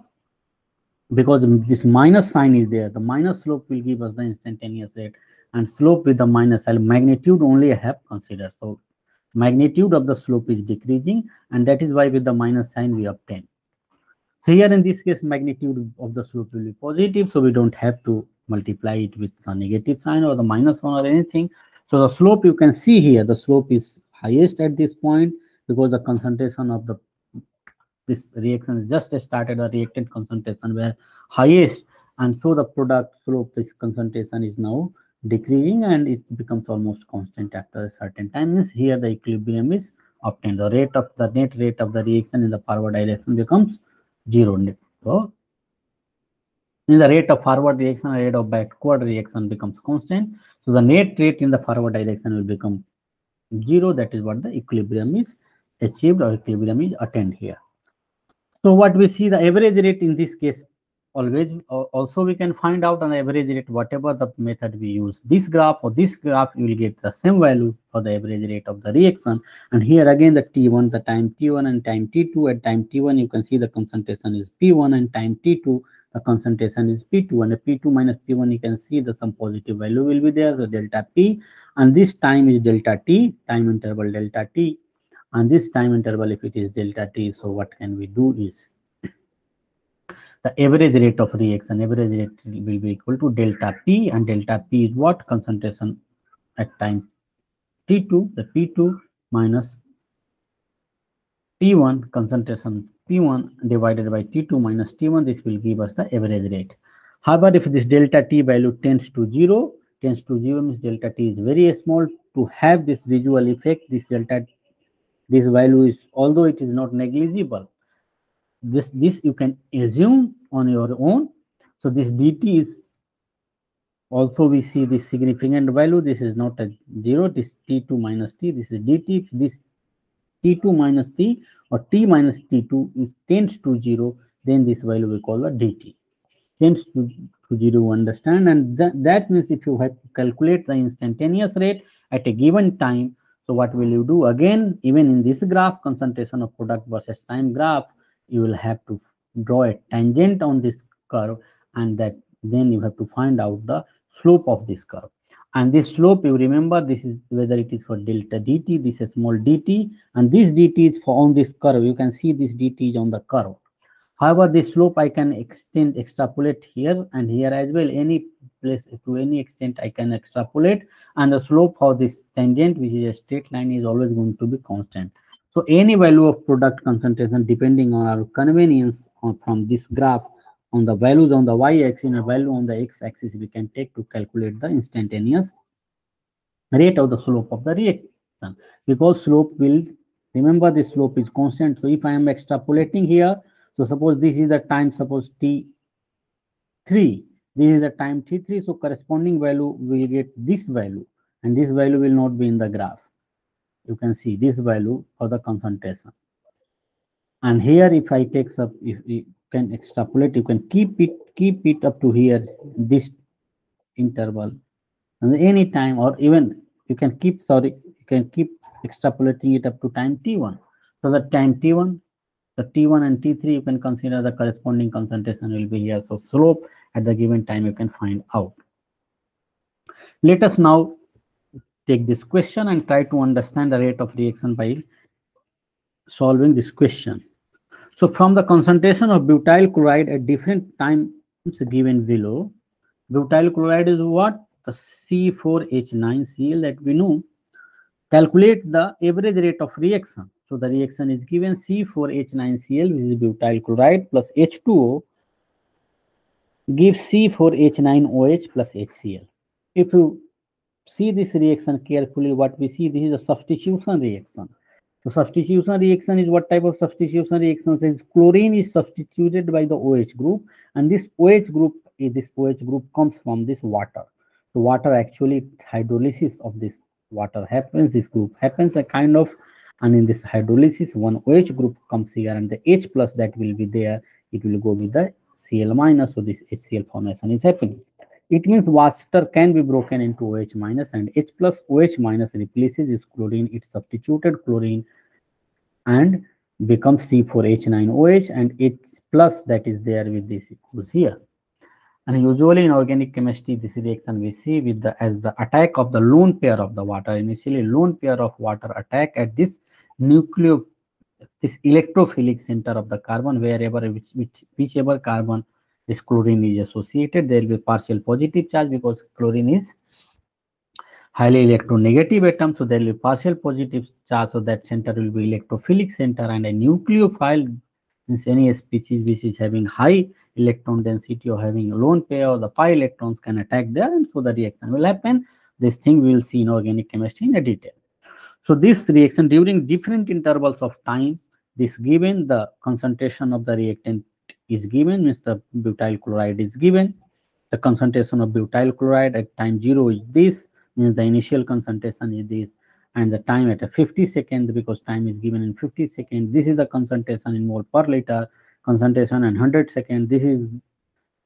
because this minus sign is there, the minus slope will give us the instantaneous rate, and slope with the minus magnitude only I have considered. So magnitude of the slope is decreasing, and that is why with the minus sign we obtain. So here in this case, magnitude of the slope will be positive, so we don't have to multiply it with a negative sign or the minus one or anything. So the slope, you can see here, the slope is highest at this point because the concentration of this reaction just started, the reactant concentration were highest, and so the product slope, this concentration is now decreasing and it becomes almost constant after a certain time. Means here the equilibrium is obtained. The rate of the net rate of the reaction in the forward direction becomes 0. So in the rate of forward reaction, rate of backward reaction becomes constant. So the net rate in the forward direction will become 0. That is what the equilibrium is achieved, or equilibrium is attained here. So what we see, the average rate in this case, always also we can find out an average rate whatever the method we use. This graph or this graph, you will get the same value for the average rate of the reaction. And here again the t1, the time t1 and time t2. At time t1 you can see the concentration is p1, and time t2 the concentration is p2, and the p2 minus p1 you can see the some positive value will be there, so delta p, and this time is delta t, time interval delta t, and this time interval if it is delta t. So what can we do is the average rate of reaction, average rate will be equal to delta p, and delta p is what? Concentration at time t2, the p2 minus t1, concentration p1 divided by t2 minus t1. This will give us the average rate. However, if this delta t value tends to 0 means delta t is very small. To have this visual effect, this value is, although it is not negligible, this you can assume on your own. So this dt is also, we see this significant value. This is not a 0, this t2 minus t, this is dt. This t2 minus t or t minus t2 tends to 0, then this value we call the dt. Tends to 0, understand? And that means if you have to calculate the instantaneous rate at a given time, so what will you do? Again, even in this graph, concentration of product versus time graph, you will have to draw a tangent on this curve, and that then you have to find out the slope of this curve. And this slope, you remember, this is whether it is for delta dt, this is small dt, and this dt is for on this curve. You can see this dt is on the curve. However, this slope I can extrapolate here and here as well. Any place to any extent I can extrapolate, and the slope for this tangent, which is a straight line, is always going to be constant. So any value of product concentration, depending on our convenience from this graph, on the values on the y-axis and a value on the x-axis, we can take to calculate the instantaneous rate of the slope of the reaction. Because slope will, remember, the slope is constant. So if I am extrapolating here, so suppose this is the time, suppose t3, this is the time t3, so corresponding value will get this value, and this value will not be in the graph. You can see this value for the concentration. And here, if I take up, if you can extrapolate, you can keep it up to here, this interval, and any time, or even you can keep, you can keep extrapolating it up to time t1. So the time t1, the t1 and t3, you can consider the corresponding concentration will be here. So slope at the given time you can find out. Let us now take this question and try to understand the rate of reaction by solving this question. So from the concentration of butyl chloride at different times given below, butyl chloride is what? The C4H9Cl that we know. Calculate the average rate of reaction. So the reaction is given C4H9Cl, which is butyl chloride, plus H2O gives C4H9OH plus HCl. If you see this reaction carefully, what we see, this is a substitution reaction. So substitution reaction is what type of substitution reaction? Since chlorine is substituted by the OH group, and this OH group comes from this water. So water, actually hydrolysis of this water happens, this group happens a kind of, and in this hydrolysis one OH group comes here, and the H plus that will be there, it will go with the Cl minus, so this HCl formation is happening. It means water can be broken into OH minus, and H plus OH minus replaces this chlorine, it substituted chlorine and becomes C4H9OH, and H plus that is there with this equals here. And usually in organic chemistry, this reaction we see with the as the attack of the lone pair of the water. Initially, lone pair of water attack at this this electrophilic center of the carbon, wherever whichever carbon this chlorine is associated, there will be partial positive charge because chlorine is highly electronegative atom, so there will be partial positive charge, so that center will be electrophilic center, and a nucleophile means any species which is having high electron density or having a lone pair or the pi electrons can attack there, and so the reaction will happen. This thing we will see in organic chemistry in a detail. So this reaction during different intervals of time, this given the concentration of the reactant is given, means the butyl chloride is given. The concentration of butyl chloride at time 0 is this, means the initial concentration is this, and the time at a 50 seconds, because time is given in 50 seconds. This is the concentration in mole per liter, concentration in 100 seconds. This is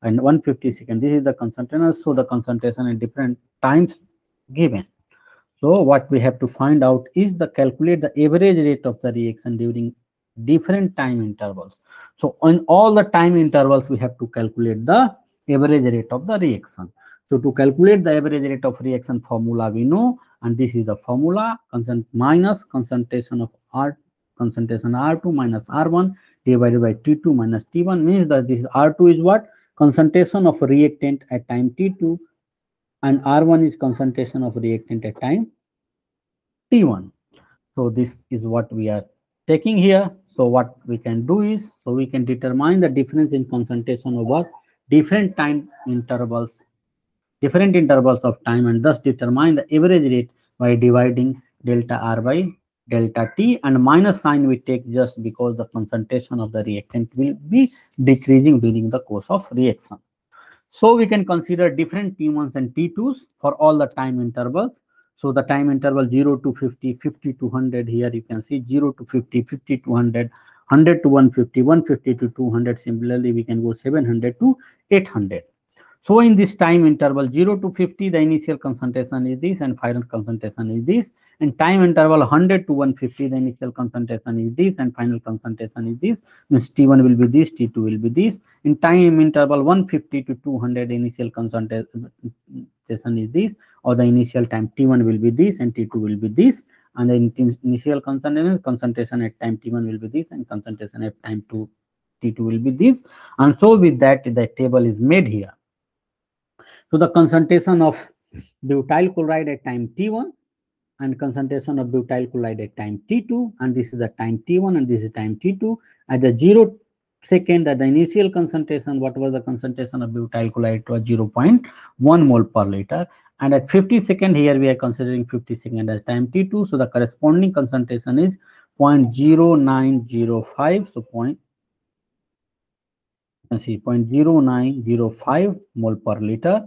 and 150 seconds. This is the concentration. So the concentration at different times given. So what we have to find out is calculate the average rate of the reaction during different time intervals. So on all the time intervals, we have to calculate the average rate of the reaction. So to calculate the average rate of reaction formula we know, and this is the formula, minus concentration of concentration R2 minus R1 divided by T2 minus T1, means that this R2 is what? Concentration of reactant at time T2, and R1 is concentration of reactant at time T1. So this is what we are taking here. So what we can do is, so we can determine the difference in concentration over different time intervals, different intervals of time, and thus determine the average rate by dividing delta R by delta T, and minus sign we take just because the concentration of the reactant will be decreasing during the course of reaction. So we can consider different T1s and T2s for all the time intervals. So the time interval 0 to 50, 50 to 100, here you can see 0 to 50, 50 to 100, 100 to 150, 150 to 200. Similarly, we can go 700 to 800. So in this time interval 0 to 50, the initial concentration is this and final concentration is this. In time interval 100 to 150, the initial concentration is this and final concentration is this. Means T1 will be this, T2 will be this. In time interval 150 to 200, initial concentration is this, or the initial time T1 will be this and T2 will be this, and the initial concentration at time T1 will be this and concentration at time T2 will be this. And so with that, the table is made here. So the concentration of butyl chloride at time T1 and concentration of butyl chloride at time T2, and this is the time T1 and this is time T2. At the 0 second, at the initial concentration, what was the concentration of butyl chloride? It was 0.1 mole per liter. And at 50 second, here we are considering 50 second as time T2. So the corresponding concentration is 0.0905. So 0.0905 mole per liter.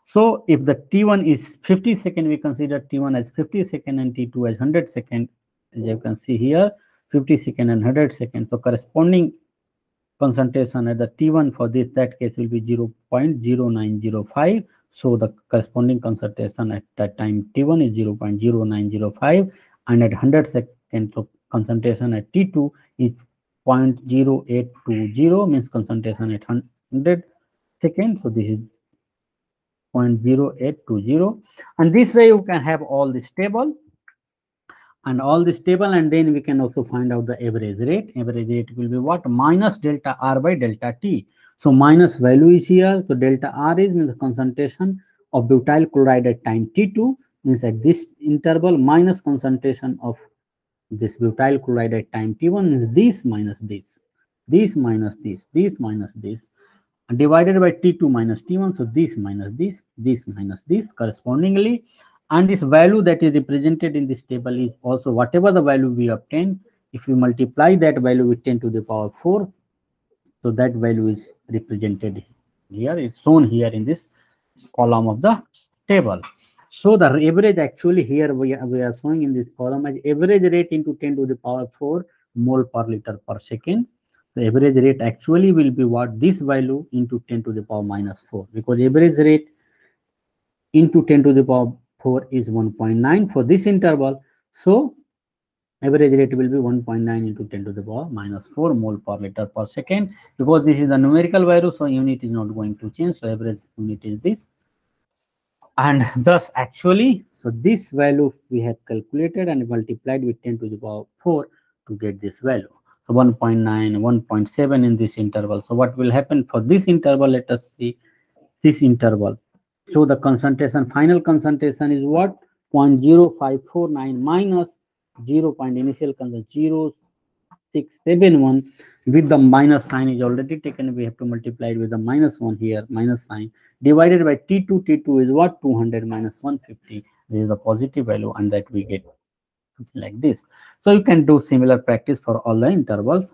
So if the T1 is 50 second, we consider T1 as 50 second and T2 as 100 second. As you can see here, 50 second and 100 second. So corresponding concentration at the T1 for that case will be 0.0905. So the corresponding concentration at that time T1 is 0.0905, and at 100 second, so concentration at T2 is 0.0820, means concentration at 100 seconds. So this is 0.0820, and this way you can have all this table and then we can also find out the average rate. Average rate will be what? Minus delta R by delta T. So minus value is here. So delta R is means the concentration of butyl chloride at time T2, means at this interval, minus concentration of this butyl chloride at time T1, means this minus this, this minus this, this minus this, divided by T2 minus T1. So this minus this, this minus this correspondingly. And this value that is represented in this table is also whatever the value we obtain. If we multiply that value with 10 to the power 4, so that value is represented here, it's shown here in this column of the table. So the average, actually here we are showing in this column as average rate into 10 to the power 4 mole per liter per second. The average rate actually will be what? This value into 10 to the power minus 4, because average rate into 10 to the power 4 is 1.9 for this interval. So average rate will be 1.9 into 10 to the power minus 4 mole per liter per second. Because this is the numerical value, so unit is not going to change. So average unit is this. And thus actually, so this value we have calculated and multiplied with 10 to the power 4 to get this value. So 1.9, 1.7 in this interval. So what will happen for this interval? Let us see this interval. So the concentration, final concentration is what? 0.0549 minus 0. Initial concentration 0.671, with the minus sign is already taken. We have to multiply it with the minus 1 here, minus sign, divided by T2. T2 is what? 200 minus 150. This is the positive value, and that we get like this. So you can do similar practice for all the intervals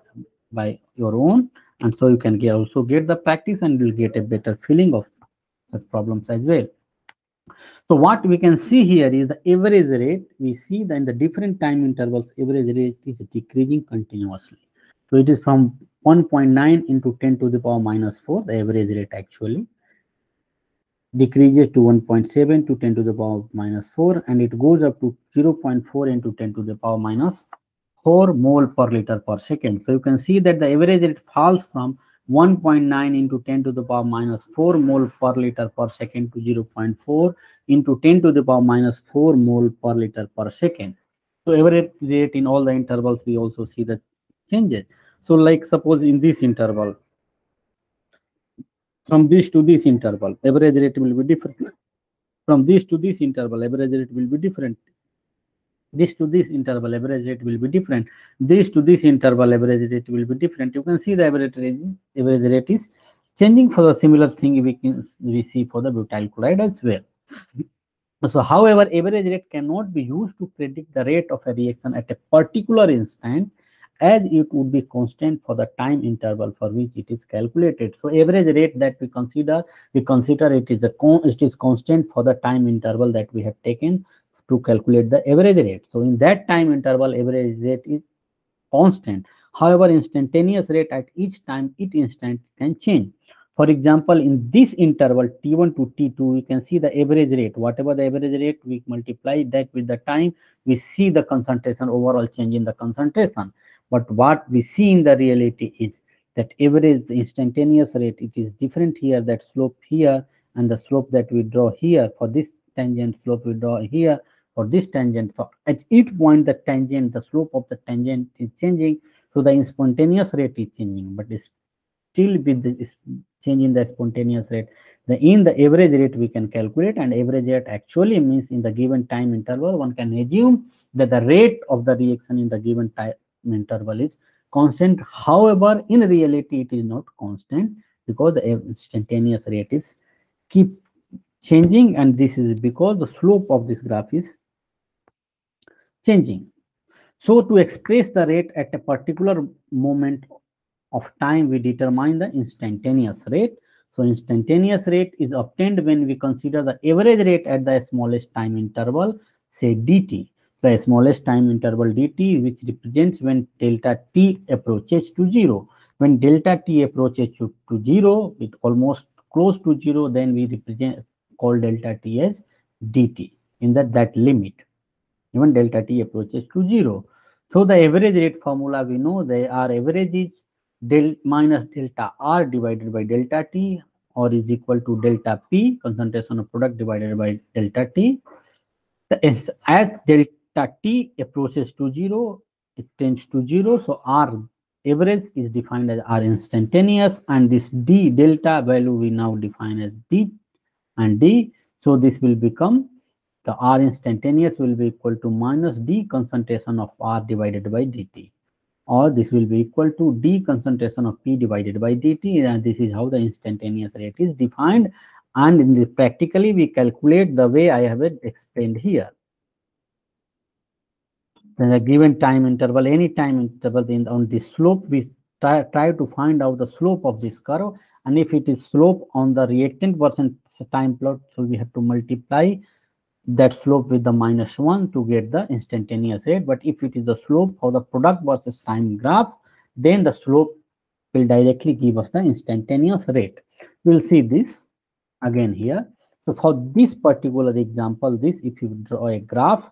by your own, and so you can also get the practice and you'll get a better feeling of such problems as well. So what we can see here is the average rate. We see that in the different time intervals, average rate is decreasing continuously. So it is from 1.9 into 10 to the power minus 4, the average rate actually decreases to 1.7 to 10 to the power minus 4, and it goes up to 0.4 into 10 to the power minus 4 mole per liter per second. So you can see that the average rate falls from 1.9 into 10 to the power minus 4 mole per liter per second to 0.4 into 10 to the power minus 4 mole per liter per second. So average rate in all the intervals, we also see the changes. So like suppose in this interval, from this to this interval, average rate will be different. From this to this interval, average rate will be different. This to this interval, average rate will be different. This to this interval, average rate will be different. You can see the average rate is changing for the similar thing we see for the butyl chloride as well. So however, average rate cannot be used to predict the rate of a reaction at a particular instant, as it would be constant for the time interval for which it is calculated. So average rate that we consider it is constant for the time interval that we have taken to calculate the average rate. So in that time interval, average rate is constant. However, instantaneous rate at each time instant can change. For example, in this interval T1 to T2, we can see the average rate. Whatever the average rate, we multiply that with the time, we see the concentration, overall change in the concentration. But what we see in the reality is that average, the instantaneous rate, it is different here, that slope here and the slope that we draw here. For this tangent, slope we draw here. For this tangent, for at each point the tangent, the slope of the tangent is changing, so the spontaneous rate is changing, but it's still with the change in the spontaneous rate. In the average rate we can calculate, and average rate actually means in the given time interval, one can assume that the rate of the reaction in the given time interval is constant. However, in reality it is not constant, because the instantaneous rate is keep changing, and this is because the slope of this graph is changing. So to express the rate at a particular moment of time, we determine the instantaneous rate. So instantaneous rate is obtained when we consider the average rate at the smallest time interval, say dt, the smallest time interval dt, which represents when delta t approaches to 0. When delta t approaches to 0, it almost close to 0, then we call delta t as dt in that limit, even delta t approaches to 0. So the average rate formula, we know the R average is minus delta R divided by delta T, or is equal to delta P, concentration of product, divided by delta T. As delta T approaches to 0, it tends to 0. So R average is defined as R instantaneous, and this D delta value we now define as D and D. So this will become, the R instantaneous will be equal to minus D concentration of R divided by dt, or this will be equal to D concentration of P divided by dt, and this is how the instantaneous rate is defined. And in the practically we calculate the way I have it explained here. Then a given time interval, any time interval on this slope, we try to find out the slope of this curve, and if it is slope on the reactant versus time plot, so we have to multiply that slope with the -1 to get the instantaneous rate. But if it is the slope of the product versus time graph, then the slope will directly give us the instantaneous rate. We'll see this again here. So for this particular example, if you draw a graph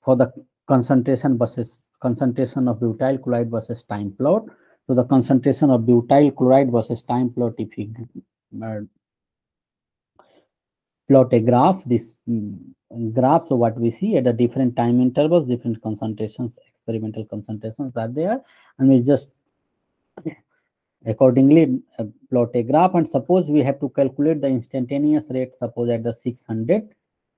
for the concentration of butyl chloride versus time plot. So the concentration of butyl chloride versus time plot, if you plot a graph, this graph, so what we see at the different time intervals, different concentrations, experimental concentrations are there, and we just accordingly plot a graph. And suppose we have to calculate the instantaneous rate, suppose at the 600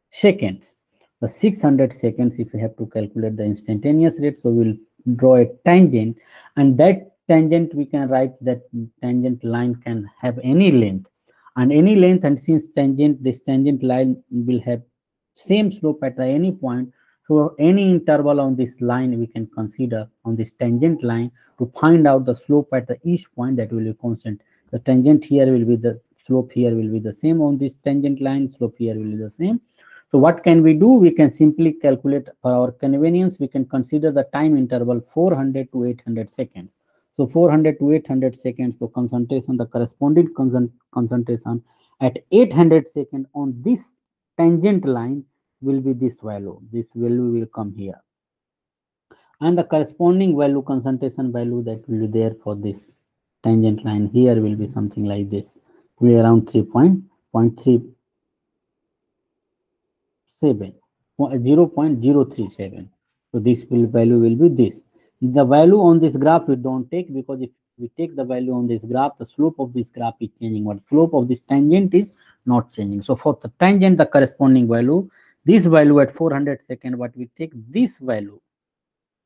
seconds. The 600 seconds, if we have to calculate the instantaneous rate, so we'll draw a tangent, and that tangent we can write that tangent line can have any length, and any length, and since this tangent line will have same slope at any point, so any interval on this line we can consider on this tangent line to find out the slope at each point, that will be constant. The tangent here will be the slope, here will be the same on this tangent line, slope here will be the same. So what can we do? We can simply calculate, for our convenience, we can consider the time interval 400 to 800 seconds. So 400 to 800 seconds, so concentration, the corresponding concentration at 800 seconds on this tangent line will be this value. This value will come here. And the corresponding value, concentration value, that will be there for this tangent line here will be something like this, will be around 0.037. So this value will be this. The value on this graph we don't take, because if we take the value on this graph, the slope of this graph is changing, but slope of this tangent is not changing. So for the tangent, the corresponding value, this value at 400 seconds, but we take this value,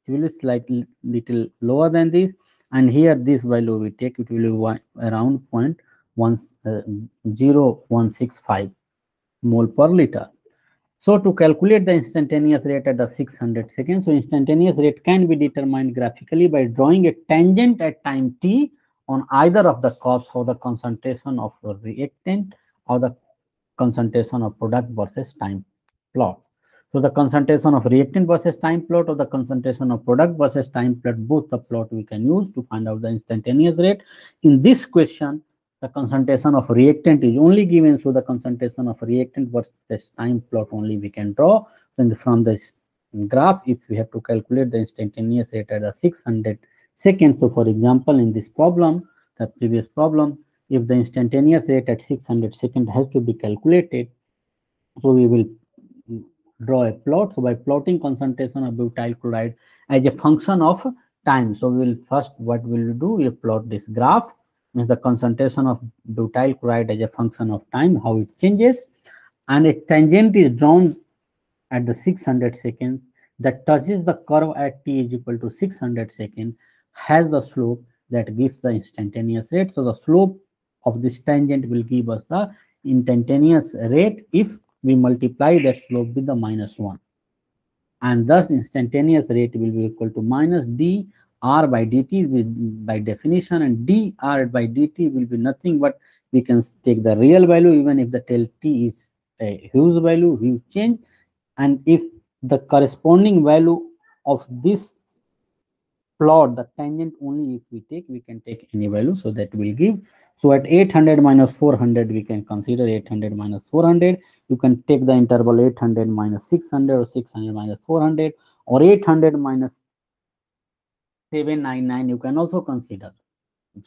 it will be slightly little lower than this, and here this value we take, it will be around 0.0165 mole per liter. So to calculate the instantaneous rate at the 600 seconds, so instantaneous rate can be determined graphically by drawing a tangent at time t on either of the curves for the concentration of the reactant or the concentration of product versus time plot. So the concentration of reactant versus time plot, or the concentration of product versus time plot, both the plot we can use to find out the instantaneous rate. In this question, the concentration of reactant is only given, so the concentration of reactant versus time plot only we can draw. Then from this graph, if we have to calculate the instantaneous rate at a 600 seconds, so for example in this problem, the previous problem, if the instantaneous rate at 600 seconds has to be calculated, so we will draw a plot. So by plotting concentration of butyl chloride as a function of time, so we will first, what will we do, we plot this graph, means the concentration of butyl chloride as a function of time, how it changes, and a tangent is drawn at the 600 seconds that touches the curve at t is equal to 600 seconds, has the slope that gives the instantaneous rate. So the slope of this tangent will give us the instantaneous rate if we multiply that slope with the -1, and thus instantaneous rate will be equal to minus dr by dt by definition, and dr by dt will be nothing but we can take the real value even if the till t is a huge value, huge change, and if the corresponding value of this plot, the tangent only if we take, we can take any value, so that will give. So at 800 minus 400, we can consider 800 minus 400. You can take the interval 800 minus 600 or 600 minus 400 or 800 minus 799. You can also consider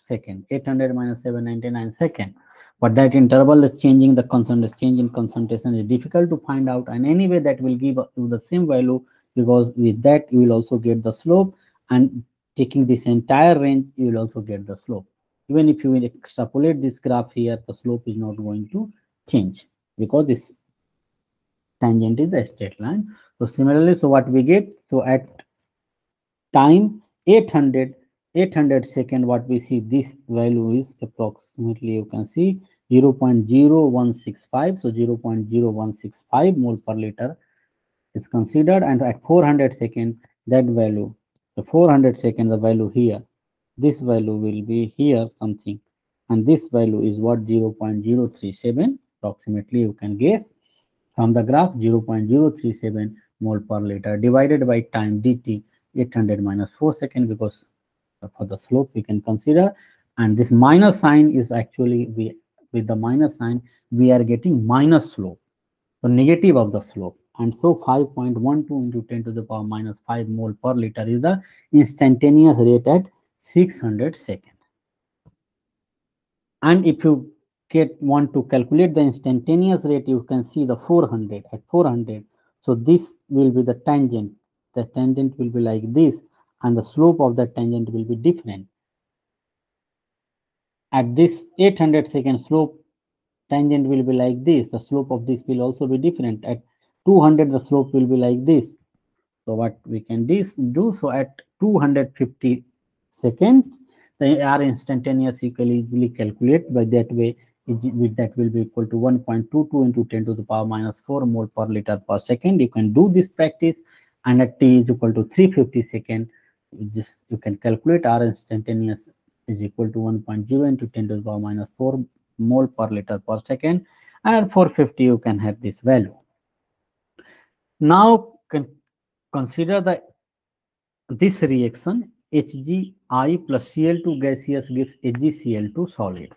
second, 800 minus 799 second. But that interval is changing, the concentration, change in concentration is difficult to find out, and anyway that will give you the same value, because with that you will also get the slope, and taking this entire range you will also get the slope. Even if you will extrapolate this graph here, the slope is not going to change because this tangent is a straight line. So similarly, so what we get, so at time 800 second, what we see, this value is approximately, you can see 0.0165, so 0.0165 mole per liter is considered, and at 400 second, that value, the 400 second, the value here, this value will be here something, and this value is what, 0.037 approximately, you can guess from the graph, 0.037 mole per liter divided by time dt, 800 minus 4 seconds, because for the slope we can consider, and this minus sign is actually, with the minus sign we are getting minus slope, so negative of the slope, and so 5.12 into 10 to the power minus 5 mole per liter is the instantaneous rate at 600 seconds. And if you want to calculate the instantaneous rate, you can see the 400 at 400, so this will be the tangent will be like this, and the slope of the tangent will be different. At this 800 second slope, tangent will be like this, the slope of this will also be different. At 200 the slope will be like this. So what we can do, so at 250 seconds, the R instantaneous you can easily calculate by that way, with that will be equal to 1.22 into 10 to the power minus 4 mole per liter per second. You can do this practice, and at t is equal to 350 seconds, you can calculate R instantaneous is equal to 1.0 into 10 to the power minus 4 mole per liter per second, and at 450 you can have this value. Now consider this reaction, HgI plus Cl2 gaseous gives HgCl2 solid.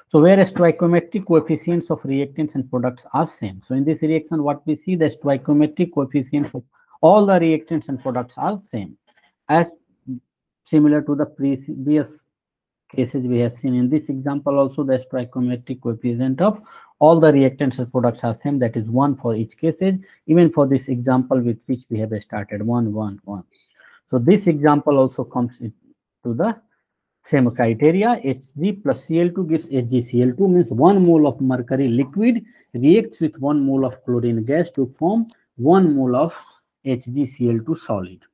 So where stoichiometric coefficients of reactants and products are same. So in this reaction, what we see, the stoichiometric coefficients of all the reactants and products are same, as similar to the previous cases we have seen. In this example also, the stoichiometric coefficient of all the reactants and products are same, that is 1 for each cases. Even for this example with which we have started, 1 1 1. So this example also comes into the same criteria. Hg plus Cl2 gives HgCl2, means 1 mole of mercury liquid reacts with 1 mole of chlorine gas to form 1 mole of HgCl2 solid.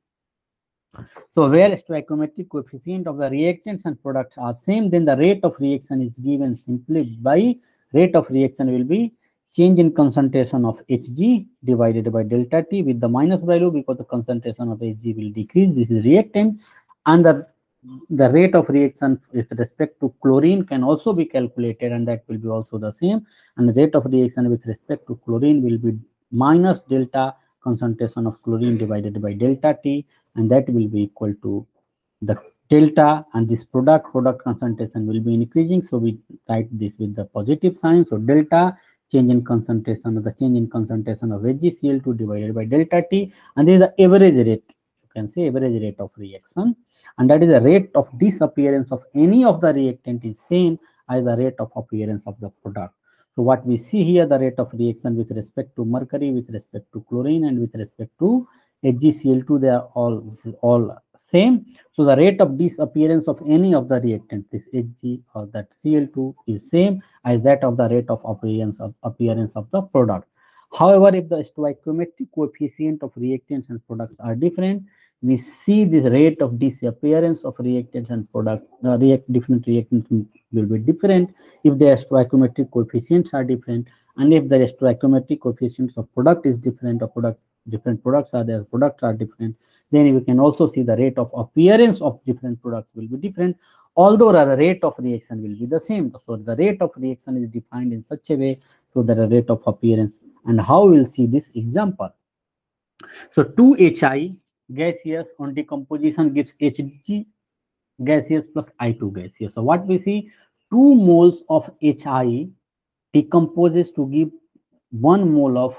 So where stoichiometric coefficient of the reactants and products are same, then the rate of reaction is given simply by, rate of reaction will be change in concentration of Hg divided by delta T with the minus value, because the concentration of Hg will decrease. This is reactant, and the rate of reaction with respect to chlorine can also be calculated, and that will be also the same. And the rate of reaction with respect to chlorine will be minus delta concentration of chlorine divided by delta T, and that will be equal to the delta, and this product concentration will be increasing, so we write this with the positive sign. So delta, change in concentration, or the change in concentration of HgCl2 divided by delta T, and this is the average rate, you can say average rate of reaction, and that is the rate of disappearance of any of the reactant is same as the rate of appearance of the product. So what we see here, the rate of reaction with respect to mercury, with respect to chlorine, and with respect to HgCl2, they are all same. So the rate of disappearance of any of the reactant, this Hg or that Cl2, is same as that of the rate of appearance of the product. However, if the stoichiometric coefficient of reactants and products are different, we see the rate of disappearance of reactants and product, different reactants will be different if the stoichiometric coefficients are different, and if the stoichiometric coefficients of product is different, or different products are there, products are different, then we can also see the rate of appearance of different products will be different, although the rate of reaction will be the same. So the rate of reaction is defined in such a way so that the rate of appearance, and how we will see this example. So 2HI gaseous on decomposition gives Hg gaseous plus I2 gaseous. So what we see, 2 moles of HI decomposes to give 1 mole of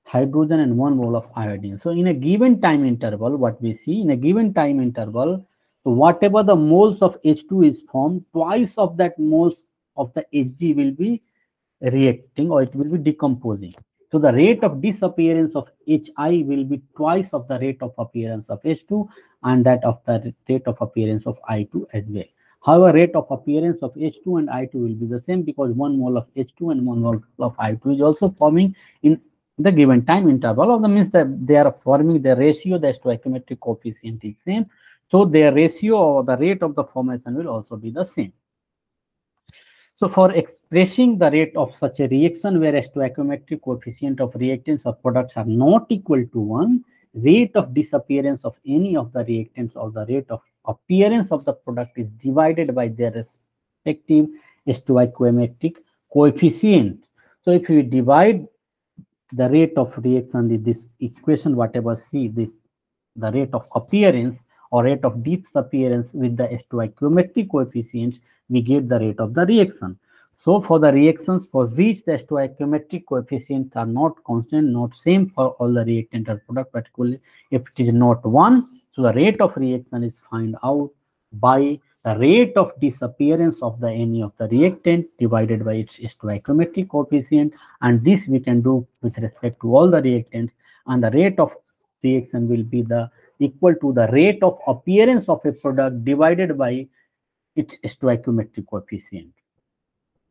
hydrogen and 1 mole of iodine. So in a given time interval, what we see in a given time interval, so whatever the moles of H2 is formed, twice of that moles of the Hg will be reacting, or it will be decomposing. So the rate of disappearance of Hi will be twice of the rate of appearance of H2, and that of the rate of appearance of I2 as well. However, rate of appearance of H2 and I2 will be the same, because 1 mole of H2 and 1 mole of I2 is also forming in the given time interval, of the means that they are forming the ratio, the stoichiometric coefficient is same. So their ratio or the rate of the formation will also be the same. So for expressing the rate of such a reaction where a stoichiometric coefficient of reactants or products are not equal to 1, rate of disappearance of any of the reactants or the rate of appearance of the product is divided by their respective stoichiometric coefficient. So if we divide the rate of reaction with this equation, whatever C, this the rate of appearance or rate of disappearance with the stoichiometric coefficients, we get the rate of the reaction. So for the reactions for which the stoichiometric coefficients are not constant, not same for all the reactant or product, particularly if it is not 1, so the rate of reaction is found out by the rate of disappearance of the any of the reactant divided by its stoichiometric coefficient, and this we can do with respect to all the reactants, and the rate of reaction will be the equal to the rate of appearance of a product divided by its stoichiometric coefficient.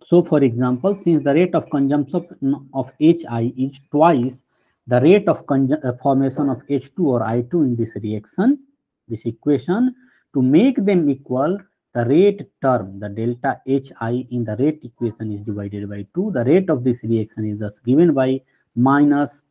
So for example, since the rate of consumption of Hi is twice the rate of formation of H2 or I2 in this reaction, this equation, to make them equal, the rate term, the delta Hi in the rate equation is divided by 2. The rate of this reaction is thus given by minus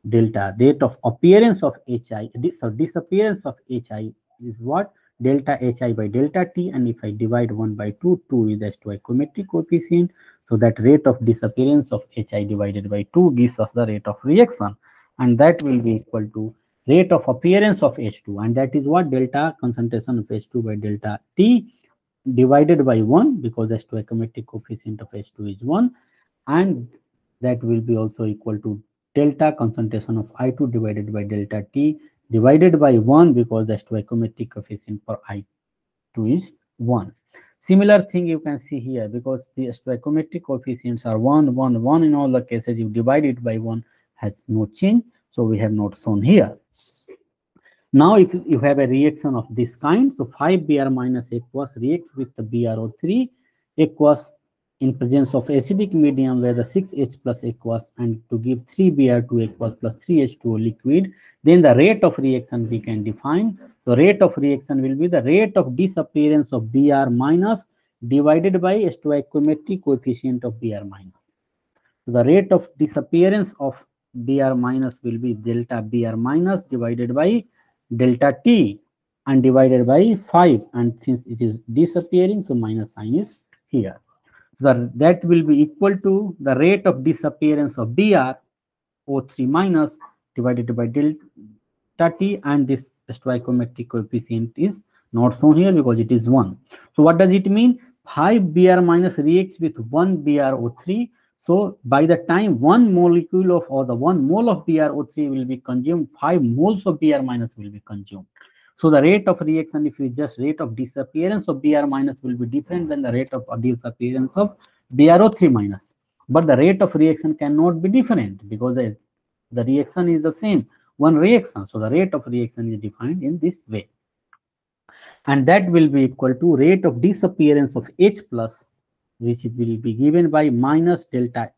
delta rate of appearance of Hi. So disappearance of Hi is what? Delta Hi by delta T, and if I divide 1 by 2, 2 is the stoichiometric coefficient. So that rate of disappearance of Hi divided by 2 gives us the rate of reaction, and that will be equal to rate of appearance of H2, and that is what? Delta concentration of H2 by delta T divided by 1, because the stoichiometric coefficient of H2 is 1, and that will be also equal to delta concentration of I2 divided by delta T divided by 1, because the stoichiometric coefficient for I2 is 1. Similar thing you can see here, because the stoichiometric coefficients are 1, 1, 1 in all the cases, you divide it by 1, has no change, so we have not shown here. Now if you have a reaction of this kind, so 5Br minus aqueous reacts with the BrO3 aqueous in presence of acidic medium where the 6H plus aqueous, and to give 3Br2 aqueous plus 3H2O liquid, then the rate of reaction we can define. The rate of reaction will be the rate of disappearance of Br minus divided by stoichiometric coefficient of Br minus. So the rate of disappearance of Br minus will be delta Br minus divided by delta T and divided by 5, and since it is disappearing, so minus sign is here. That will be equal to the rate of disappearance of Br O3 minus divided by delta T, and this stoichiometric coefficient is not shown here because it is 1. So what does it mean? 5 Br minus reacts with 1 BrO3. So by the time one molecule of, or the 1 mole of BrO3 will be consumed, 5 moles of Br minus will be consumed. So the rate of reaction, if you just rate of disappearance of Br minus, will be different than the rate of disappearance of BrO3 minus. But the rate of reaction cannot be different because the reaction is the same, one reaction. So the rate of reaction is defined in this way. And that will be equal to rate of disappearance of H plus, which will be given by minus delta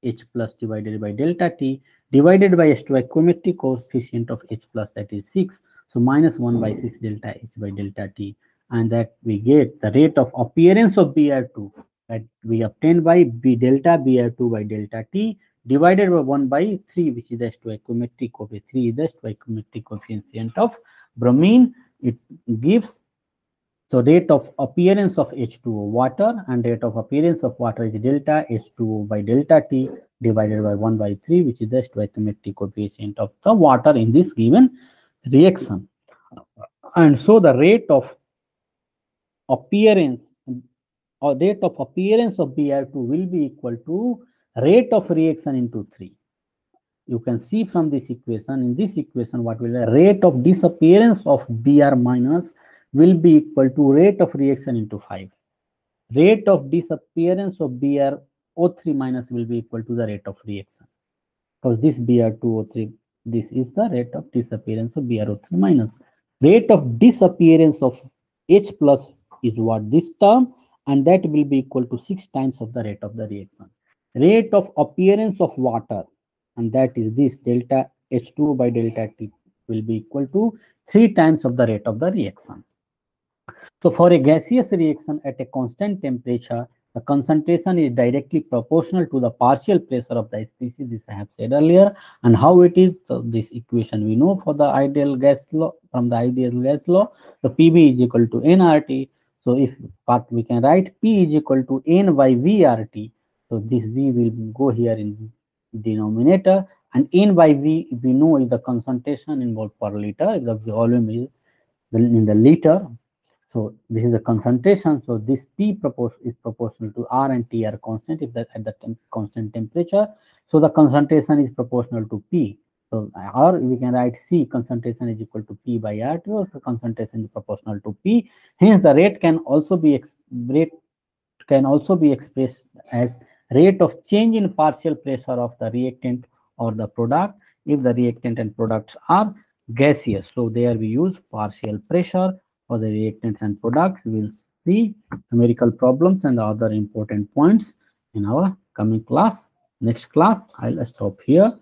H plus divided by delta T divided by stoichiometric coefficient of H plus, that is 6. So minus 1 by 6 delta H by delta T. And that we get the rate of appearance of Br2 that we obtained by B delta Br2 by delta T divided by 1 by 3, which is the stoichiometric coefficient. 3 is the stoichiometric coefficient of bromine. It gives, so rate of appearance of H2O, water, and rate of appearance of water is delta H2O by delta T divided by 1 by 3, which is the stoichiometric coefficient of the water in this given reaction. And so the rate of appearance or rate of appearance of Br2 will be equal to rate of reaction into 3. You can see from this equation, in this equation, what will the rate of disappearance of Br minus will be equal to rate of reaction into 5. Rate of disappearance of BrO3 minus will be equal to the rate of reaction. Because this Br2O3, this is the rate of disappearance of BrO3 minus. Rate of disappearance of H plus is what this term, and that will be equal to 6 times of the rate of the reaction. Rate of appearance of water, and that is this delta H2 by delta T, will be equal to 3 times of the rate of the reaction. So for a gaseous reaction at a constant temperature, the concentration is directly proportional to the partial pressure of the species. This I have said earlier. And how it is, so this equation we know for the ideal gas law, from the ideal gas law, the PV is equal to nRT. So if part we can write P is equal to N by VRT. So this V will go here in denominator, and N by V we know is the concentration involved per liter. If the volume is in the liter, so this is the concentration. So this P is proportional to R, and T are constant if that at the constant temperature. So the concentration is proportional to P. So or we can write C, concentration is equal to P by R. So concentration is proportional to P. Hence the rate can also be expressed as rate of change in partial pressure of the reactant or the product if the reactant and products are gaseous. So there we use partial pressure for the reactants and products. We will see numerical problems and the other important points in our coming class. Next class, I'll stop here.